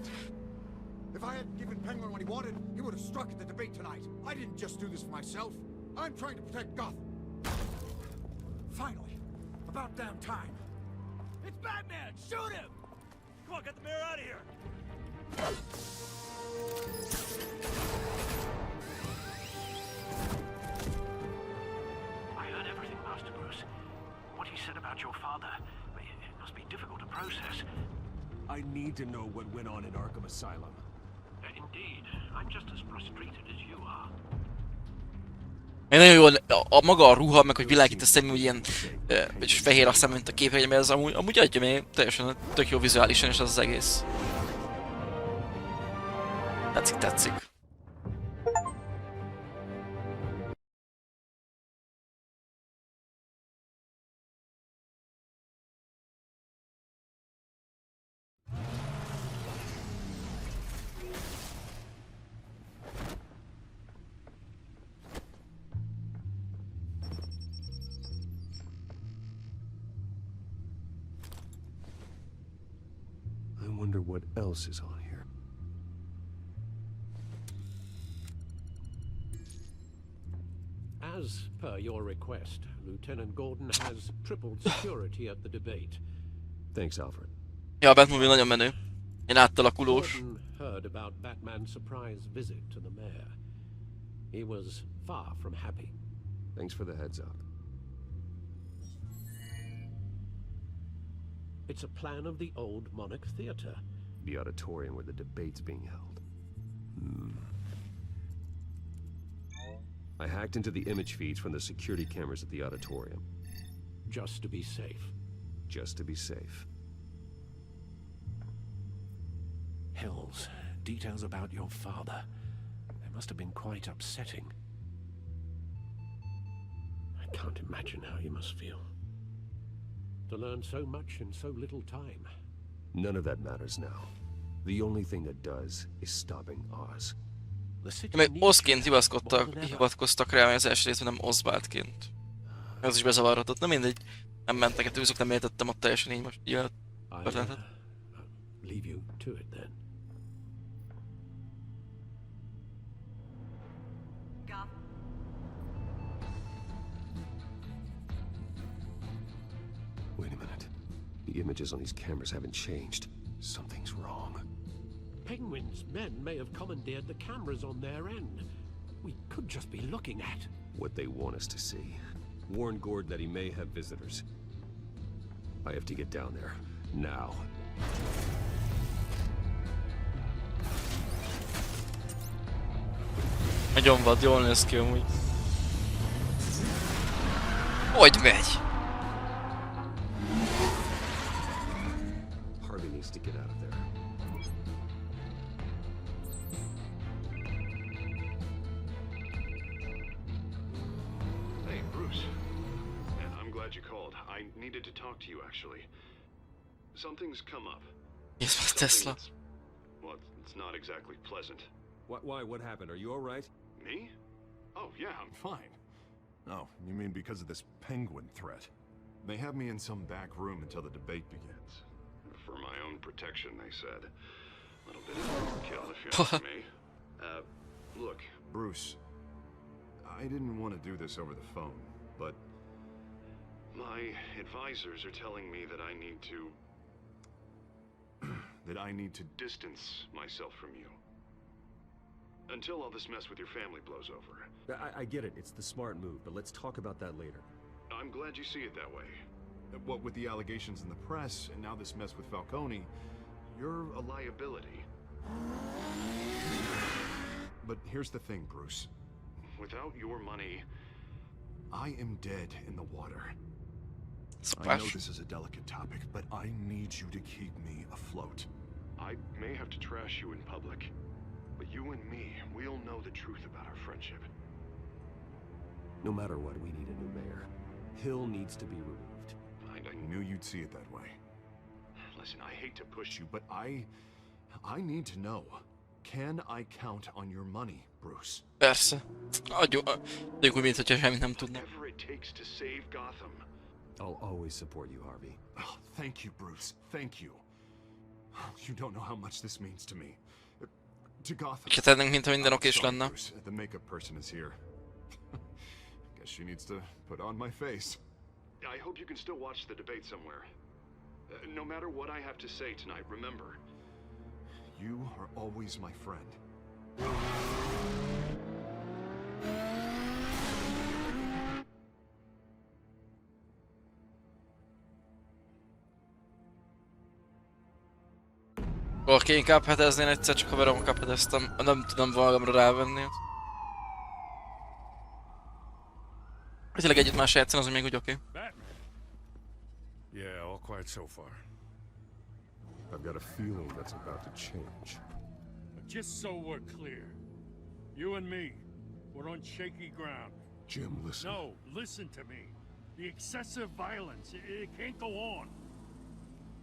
Speaker 14: If I hadn't given Penguin what he wanted, he would have struck at the debate tonight. I didn't just do this for myself. I'm trying to protect Gotham. Finally, about damn time.
Speaker 4: It's Batman! Shoot him! Come on, get the mayor out of here!
Speaker 2: I heard everything, Master Bruce. What he said about your father. It must be difficult to process.
Speaker 3: I need to know what went on in Arkham Asylum.
Speaker 2: Indeed. I'm just as frustrated as you are.
Speaker 1: Én nagyon jól, maga a ruha, meg hogy világít a szemű, hogy ilyen és fehér a szem, mint a képregény, mert ez amúgy adja még teljesen tök jó vizuálisan is az egész. Tetszik.
Speaker 3: I wonder what else is on here.
Speaker 2: As per your request, Lieutenant Gordon has tripled security at the debate.
Speaker 3: Thanks, Alfred.
Speaker 1: Ja, a Batmovie nagyon menő. Én átalakulós.
Speaker 2: Gordon heard about Batman's surprise visit to the mayor. He was far from happy.
Speaker 3: Thanks for the heads up.
Speaker 2: It's a plan of the old Monarch Theatre.
Speaker 3: The auditorium where the debate's being held. I hacked into the image feeds from the security cameras at the auditorium.
Speaker 2: Just to be safe.
Speaker 3: Just to be safe.
Speaker 2: Hills, details about your father. They must have been quite upsetting. I can't imagine how you must feel. To learn so much in so little time.
Speaker 3: None of that matters now. The only thing that does is stopping Oz.
Speaker 1: Meg Ozként hivatkoztak rá, hogy az első részben nem Oswaldként. Ez is bezavarhatott. Na mindegy. Nem mentek a tűzök, nem értettem ott teljesen így most ilyen ötletet.
Speaker 2: Leave you to it then.
Speaker 3: Wait a minute. The images on these cameras haven't changed. Something's wrong.
Speaker 2: Penguin's men may have commandeered the cameras on their end. We could just be looking at
Speaker 3: what they want us to see. Warn Gordon that he may have visitors. I have to get down there. Now.
Speaker 1: Nagyon vad, jól néz ki amúgy. Hogy megy?
Speaker 3: Harvey needs to get out of there.
Speaker 6: Hey, Bruce. And I'm glad you called. I needed to talk to you, actually. Something's come up.
Speaker 1: Yes, my Tesla.
Speaker 6: Well, it's not exactly pleasant.
Speaker 3: Why? What happened? Are you all right?
Speaker 6: Me? Oh, yeah, I'm fine. Oh, you mean because of this penguin threat? They have me in some back room until the debate begins. For my own protection, they said. A little bit of overkill, if you ask me. Look, Bruce, I didn't want to do this over the phone, but my advisors are telling me that I need to... that I need to distance myself from you. Until all this mess with your family blows over.
Speaker 3: I get it. It's the smart move, but let's talk about that later.
Speaker 6: I'm glad you see it that way. What with the allegations in the press, and now this mess with Falcone, you're a liability. But here's the thing, Bruce. Without your money, I am dead in the water. I know this is a delicate topic, but I need you to keep me afloat. I may have to trash you in public, but you and me, we'll know the truth about our friendship.
Speaker 3: No matter what, we need a new mayor. Hill needs to be removed.
Speaker 6: I knew you'd see it that way. Listen, I hate to push you, but I need to know. Can I count on your money, Bruce?
Speaker 1: Persze. Adjuk úgy, mint hogyha semmit nem tudna.
Speaker 6: Whatever it takes to save Gotham.
Speaker 3: I'll always support you, Harvey.
Speaker 6: Oh, thank you, Bruce. Thank you. You don't know how much this means to me. To Gotham.
Speaker 1: Ha tennénk, mintha minden okés lenne.
Speaker 6: Bruce, the makeup person is here. Guess she needs to put on my face. I hope you can still watch the debate somewhere. No matter what I have to say tonight, remember, you are always my friend.
Speaker 1: Valaki inkább heteznén egyszer, csak haveromokat hedeztem. Nem tudom magamra rávenni. Ha tényleg együtt más játszani, az még úgy oké.
Speaker 4: Yeah, all quiet so far.
Speaker 3: I've got a feeling that's about to change.
Speaker 4: Just so we're clear, you and me, we're on shaky ground.
Speaker 3: Jim, listen.
Speaker 4: No, listen to me. The excessive violence, it can't go on.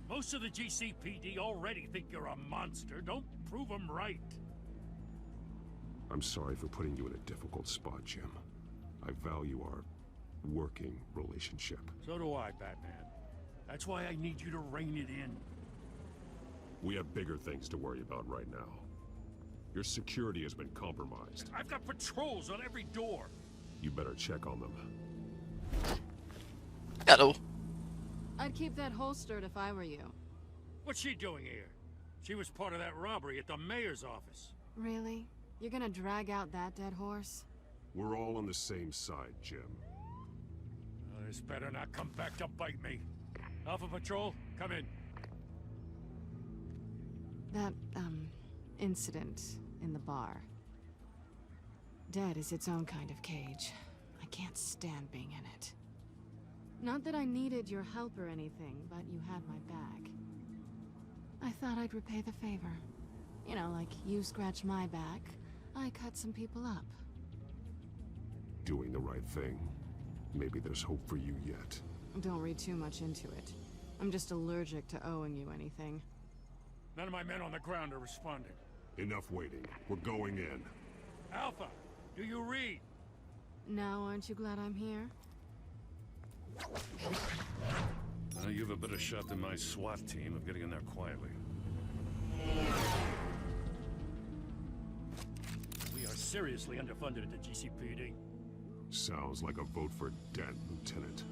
Speaker 4: Most of the GCPD already think you're a monster. Don't prove them right.
Speaker 3: I'm sorry for putting you in a difficult spot, Jim. I value our working relationship.
Speaker 4: So do I, Batman. That's why I need you to rein it in.
Speaker 3: We have bigger things to worry about right now. Your security has been compromised.
Speaker 4: I've got patrols on every door.
Speaker 3: You better check on them.
Speaker 1: Hello.
Speaker 10: I'd keep that holstered if I were you.
Speaker 4: What's she doing here? She was part of that robbery at the mayor's office.
Speaker 10: Really? You're gonna drag out that dead horse?
Speaker 3: We're all on the same side, Jim.
Speaker 4: This better not come back to bite me. Alpha Patrol, come in.
Speaker 10: That, incident in the bar. Dead is its own kind of cage. I can't stand being in it. Not that I needed your help or anything, but you had my back. I thought I'd repay the favor. You know, like you scratch my back, I cut some people up.
Speaker 3: Doing the right thing. Maybe there's hope for you yet.
Speaker 10: Don't read too much into it. I'm just allergic to owing you anything.
Speaker 4: None of my men on the ground are responding.
Speaker 3: Enough waiting. We're going in.
Speaker 4: Alpha, do you read?
Speaker 10: Now, aren't you glad I'm here?
Speaker 4: You have a better shot than my SWAT team of getting in there quietly. We are seriously underfunded at the GCPD.
Speaker 3: Sounds like a vote for Dent, Lieutenant.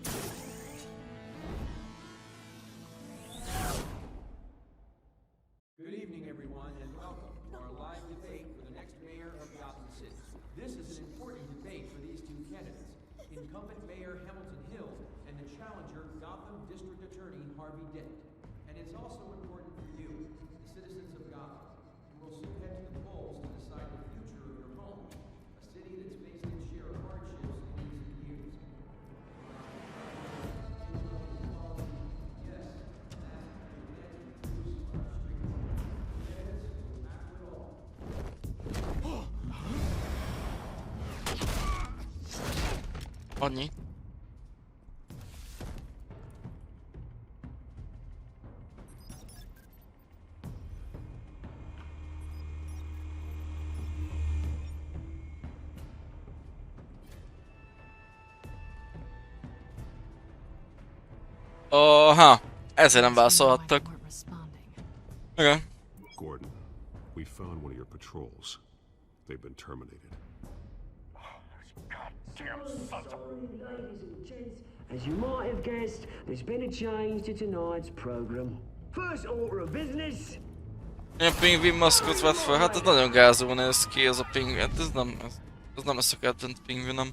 Speaker 15: Good evening, everyone, and welcome to our live debate for the next mayor of Gotham City. This is an important debate for these two candidates, incumbent Mayor Hamilton Hill and the challenger Gotham District Attorney Harvey Dent. And it's also important for you, the citizens of Gotham, who will soon head to the polls to decide the future of your home, a city that's faced its share of hardships in recent years.
Speaker 1: Annyi. Aha, ezért nem válaszolhattak. Okay.
Speaker 3: Gordon, we found one of your patrols. They've been terminated.
Speaker 12: As you might have guessed, there's been a change to tonight's program. First order of business.
Speaker 1: Ilyen pingvin maszkot vett fel, hát ez nagyon gázó néz ki, ez a pingvin, hát ez nem a szokatlan pingvinem.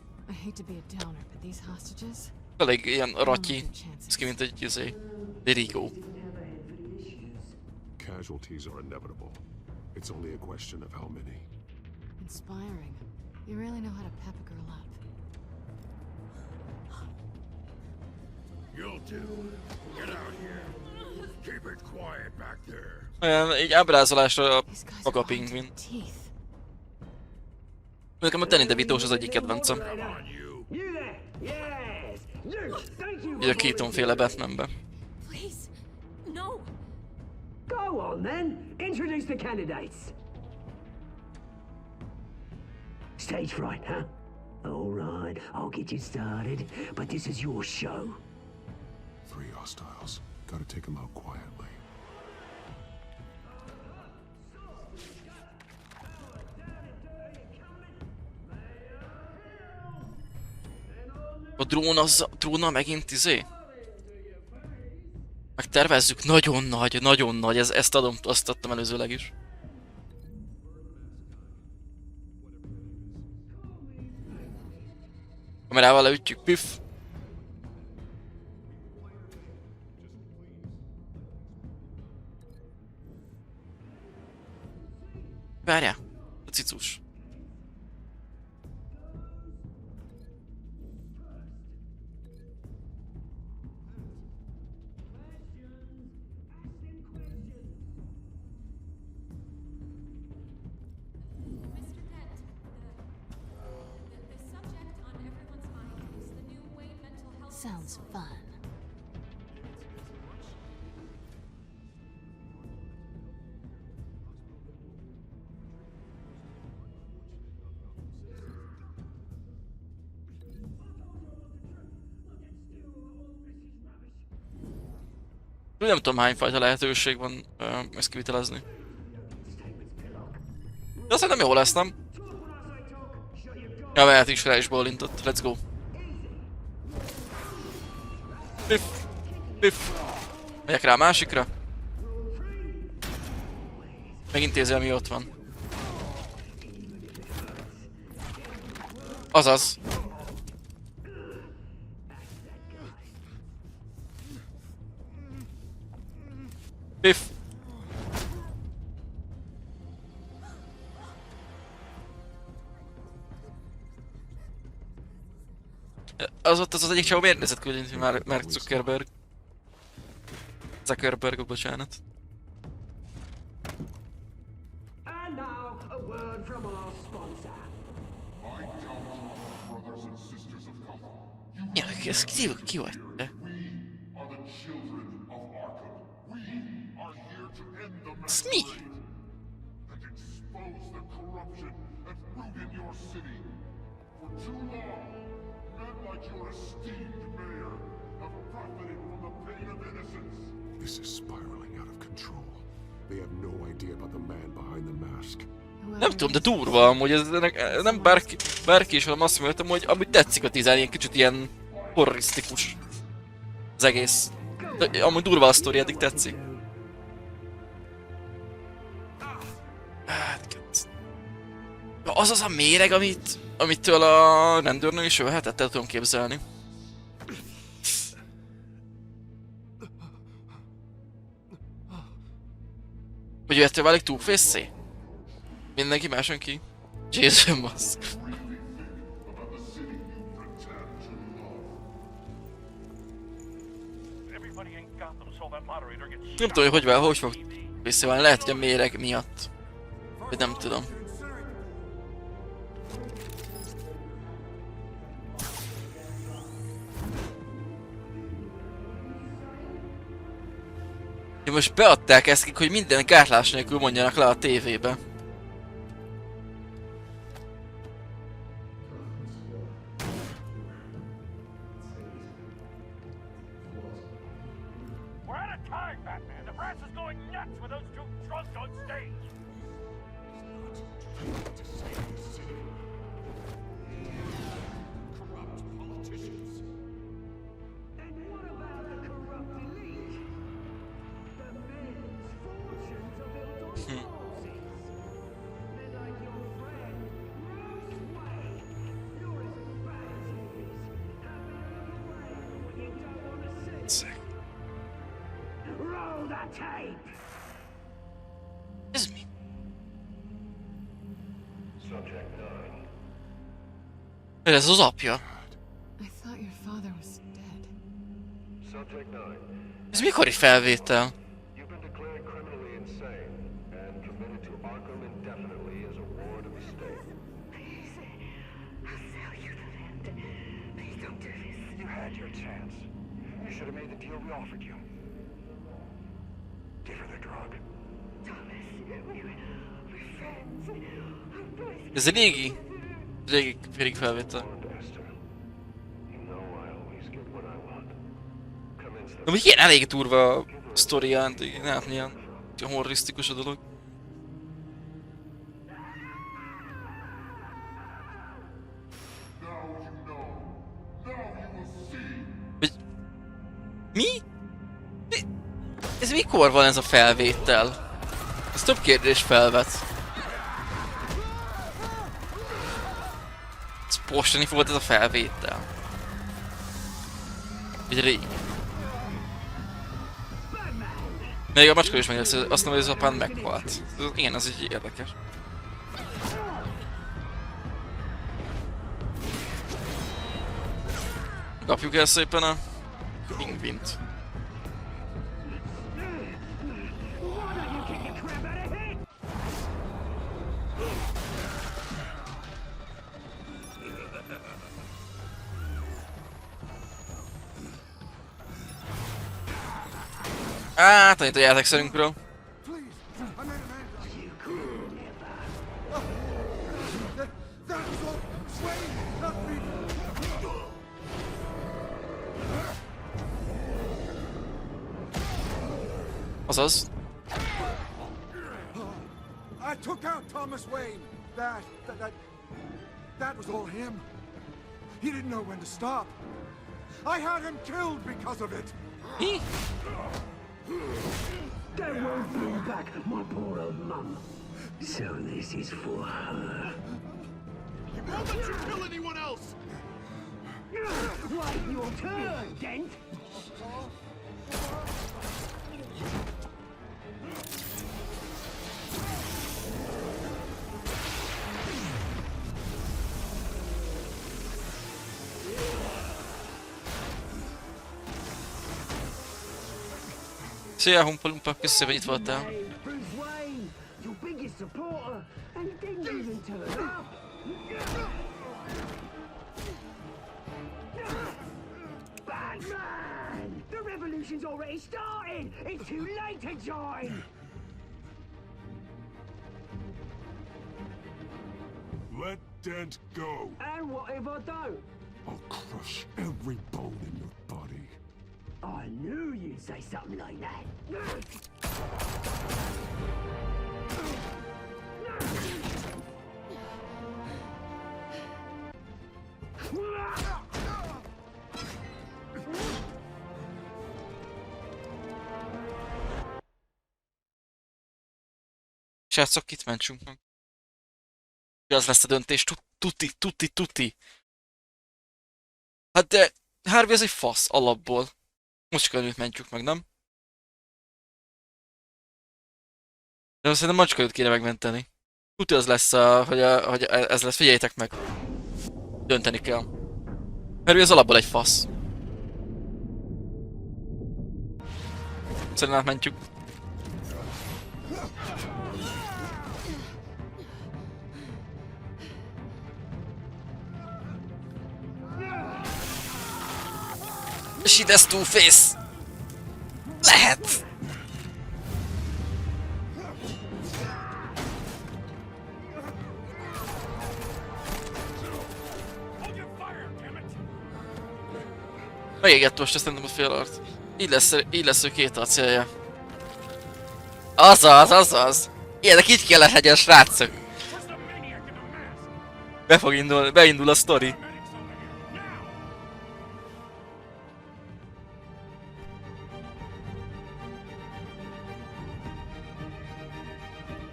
Speaker 1: Elég ilyen ratyi, ez ki mint egy dirigó.
Speaker 3: Casualties are inevitable. It's only a question of how many.
Speaker 10: Inspiring. You really know how to pep a girl up.
Speaker 11: You'll do. Get out here. Keep it quiet back there.
Speaker 1: Olyan így ábrázolásra maga pingvin. Nekem a Danny DeVito-s az egyik kedvencem. Így a Keaton-féle Batmanben.
Speaker 12: Go on then, introduce the candidates. Stage fright, huh? All right, I'll get you started, but this is your show.
Speaker 14: 3 hostiles. Gotta take them out quietly.
Speaker 1: A drónnal megint izé? Megtervezzük, nagyon nagy, ezt azt adtam előzőleg is. Kamerával leütjük, piff! Várjál, a cicus.
Speaker 10: Sounds fun.
Speaker 1: Nem tudom hány fajta lehetőség van ezt kivitelezni. De aztán nem jó lesz, nem? Ja, mehet is rá is bólintott. Let's go. Piff! Piff! Megyek rá a másikra. Megintézi, ami ott van. Azaz. Piff! Az ott az egyik csávó miért nézett küldeni, hogy Mark Zuckerberg. Zuckerberg, bocsánat.
Speaker 12: And now a word from our sponsor.
Speaker 1: Ja, ez ki vagy te? Ez mi?
Speaker 14: This is spiraling out of control. They have no idea about the man behind the mask.
Speaker 1: Nem tudom, de durva amúgy, ez nem bárki is, hanem azt mondtam, hogy amúgy tetszik a dizájn, ilyen kicsit ilyen horrorisztikus. Az egész. De amúgy durva a sztori, eddig tetszik. Hát, az az a méreg, amitől a rendőrnő is ölhetett, el tudom képzelni. Hogy ő ettől válik Two-Face-szé? Mindenki máson ki? Jason Mask. Nem tudom, hogy fog visszaválni, lehet, hogy a méreg miatt. Vagy nem tudom. Ja, most beadták ezt, hogy minden gátlás nélkül mondjanak le a tévébe. Ez mi? Ez az apja. Ez mikori felvétel?
Speaker 14: You've been declared criminally insane. had your chance. You should have made the deal we offered you. Give her the drug.
Speaker 1: Ez egy régi félig felvétel. De még ilyen elég durva a sztoria, nem ilyen horrorisztikus a dolog. Mi? Ez mikor van ez a felvétel? Ez több kérdés felvet. Ez postani volt ez a felvétel? Vagy rég? Még a macska is megjelsz, azt mondom, hogy az apán meghalt. Igen, az így érdekes. Kapjuk el szépen a pingvint. Tanít a játékszerünkről. Azaz.
Speaker 14: I took out Thomas Wayne. That was all him. He didn't know when to stop. I had him killed because of it.
Speaker 12: That won't bring back my poor old mum. So this is for her.
Speaker 6: Why don't you kill anyone else?
Speaker 12: Wait your turn, Dent.
Speaker 1: Szia, Humpa-Lumpa, köszönöm szépen, itt voltál.
Speaker 12: Bruce Wayne, your biggest supporter, and he didn't even turn up. Batman! The revolution's already started! It's too late to join!
Speaker 14: Let Dent go.
Speaker 12: And what if I don't?
Speaker 14: I'll crush every bone in your body.
Speaker 12: I knew you'd say something like that.
Speaker 1: Srácok, itt mentsünk meg. Az lesz a döntés, tuti. Hát de Harvey az egy fasz alapból. Most csak előtt mentjük meg, nem? De szerintem macskajút kéne megmenteni. Tuti az lesz, hogy ez lesz, figyeljétek meg. Dönteni kell. Mert ő az alapból egy fasz. Szerintem átmentjük. Shit, ez Two-Face! Lehet! Megégett most, ezt nem a fél art. Így lesz ő két arcélja. Azaz! Ilyenek így kell legyen, srácok! Beindul a sztori.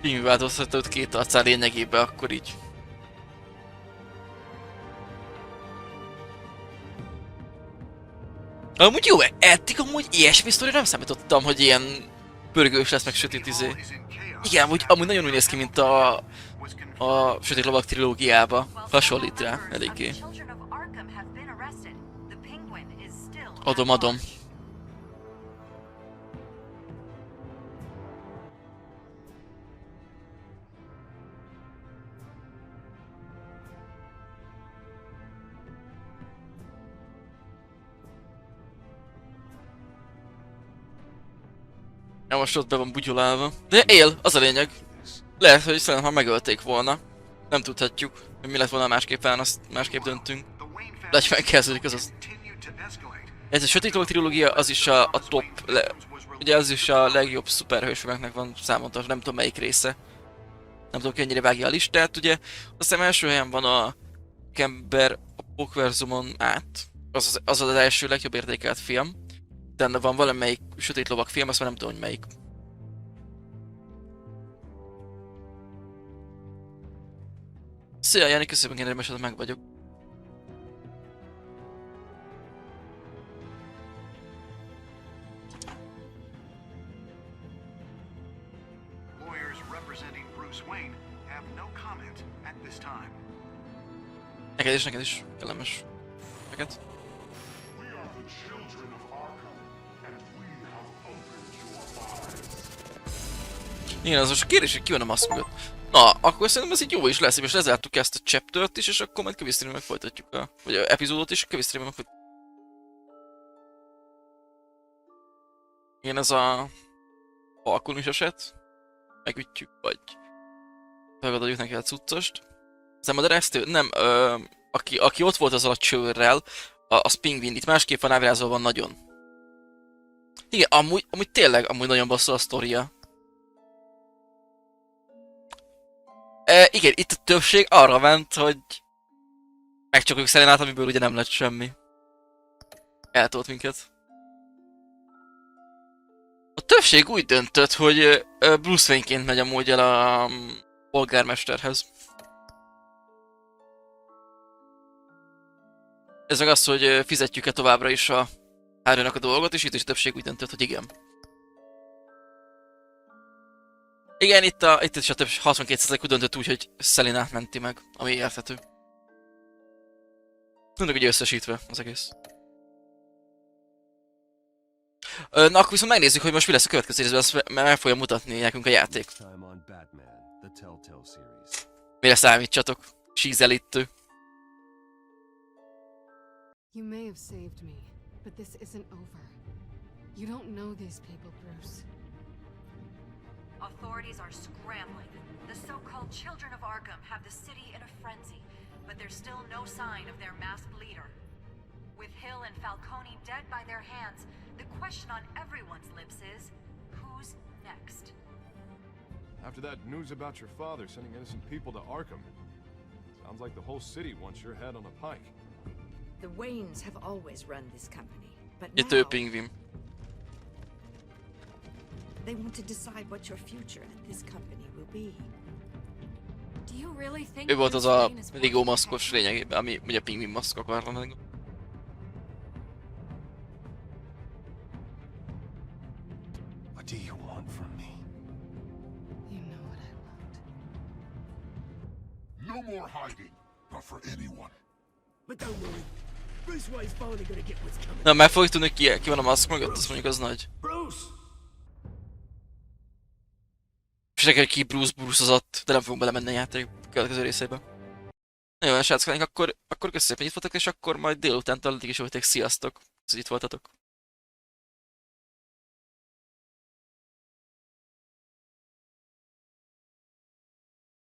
Speaker 1: Filmváltoztatott két arcán lényegében, akkor így. Amúgy jó, eddig amúgy ilyesmi sztori nem számítottam, hogy ilyen pörgős lesz, meg sötét izé. Igen, amúgy nagyon úgy néz ki, mint a Sötét Lovak trilógiába. Hasonlít rá, eléggé. Adom. Ja, most ott be van bugyolálva. De él, az a lényeg. Lehet, hogy szerintem ha megölték volna. Nem tudhatjuk, hogy mi lett volna másképp, azt másképp döntünk. De hogy megkezdődik, az. Ez a Sötét Lovag trilógia, az is a top, ugye az is a legjobb szuperhősfilmeknek van számolta, nem tudom melyik része. Nem tudom, ennyire vágja a listát, ugye. Aztán első helyen van a Kember Apoverzumon át. Az az első legjobb értékelt film. Utána van valamelyik Sötét Lovag film, azt már nem tudom, hogy melyik. Szia, Jani, köszönöm, hogy én meg vagyok. Neked is, kellemes. Neked? Igen, az most a kérdés, hogy ki van a maszk mögött. Na, akkor szerintem ez így jó is lesz, és lezártuk ezt a chaptert is, és akkor majd kövistreamben folytatjuk vagy a epizódot is, kövistreamben folytatjuk. Igen, ez a alkoholis eset. Megütjük, vagy megadjuk neki a cuccost. Ez nem a deresztő? Nem, aki ott volt azzal a csőrrel, az pingvin, itt másképp van ábrázolva nagyon. Igen, amúgy tényleg nagyon basszol a sztoria. Igen, itt a többség arra ment, hogy megcsapjuk Selenát, amiből ugye nem lett semmi. Eltolt minket. A többség úgy döntött, hogy Bruce Wayne-ként megy amúgy el a polgármesterhez. Ez meg az, hogy fizetjük-e továbbra is a Harrynak a dolgot, és itt is a többség úgy döntött, hogy igen. Igen, itt is a több 62% úgy döntött úgy, hogy Selenát menti meg, ami érthető. Tudjuk, hogy összesítve az egész. Na akkor viszont megnézzük, hogy most mi lesz a következő részben, mert meg fogja mutatni nekünk a játék. Mire számítsatok? Sízelítő.
Speaker 10: You may have saved me, but this isn't over. You don't know these people, Bruce.
Speaker 16: Authorities are scrambling. The so-called Children of Arkham have the city in a frenzy, but there's still no sign of their masked leader. With Hill and Falcone dead by their hands, the question on everyone's lips is, who's next?
Speaker 6: After that news about your father sending innocent people to Arkham, sounds like the whole city wants your head on a pike.
Speaker 13: The Waynes have always run this company, but
Speaker 1: Itt
Speaker 13: now
Speaker 1: ő pingvin.
Speaker 13: they want to decide what your future at this company will be.
Speaker 16: Do you really think
Speaker 1: Ő volt az
Speaker 16: Bruce
Speaker 1: a
Speaker 16: Wayne is
Speaker 1: Lego maszkos lényegében, ami ugye pingvin maszk akar lenni.
Speaker 3: What do you want from me?
Speaker 10: You know what I want.
Speaker 11: No more hiding, not for anyone.
Speaker 12: But don't worry. Bruce Wayne's finally gonna get what's coming.
Speaker 1: Na, meg fogjuk tudni, ki van a maszk mögött, azt mondjuk az nagy.
Speaker 12: Bruce!
Speaker 1: És nekem ki Bruce-ozott, de nem fogunk belemenni a játék következő részébe. Nagyon jó, srácok, akkor köszönöm szépen, hogy itt voltak, és akkor majd délután addig is voltak, sziasztok, hogy itt voltatok.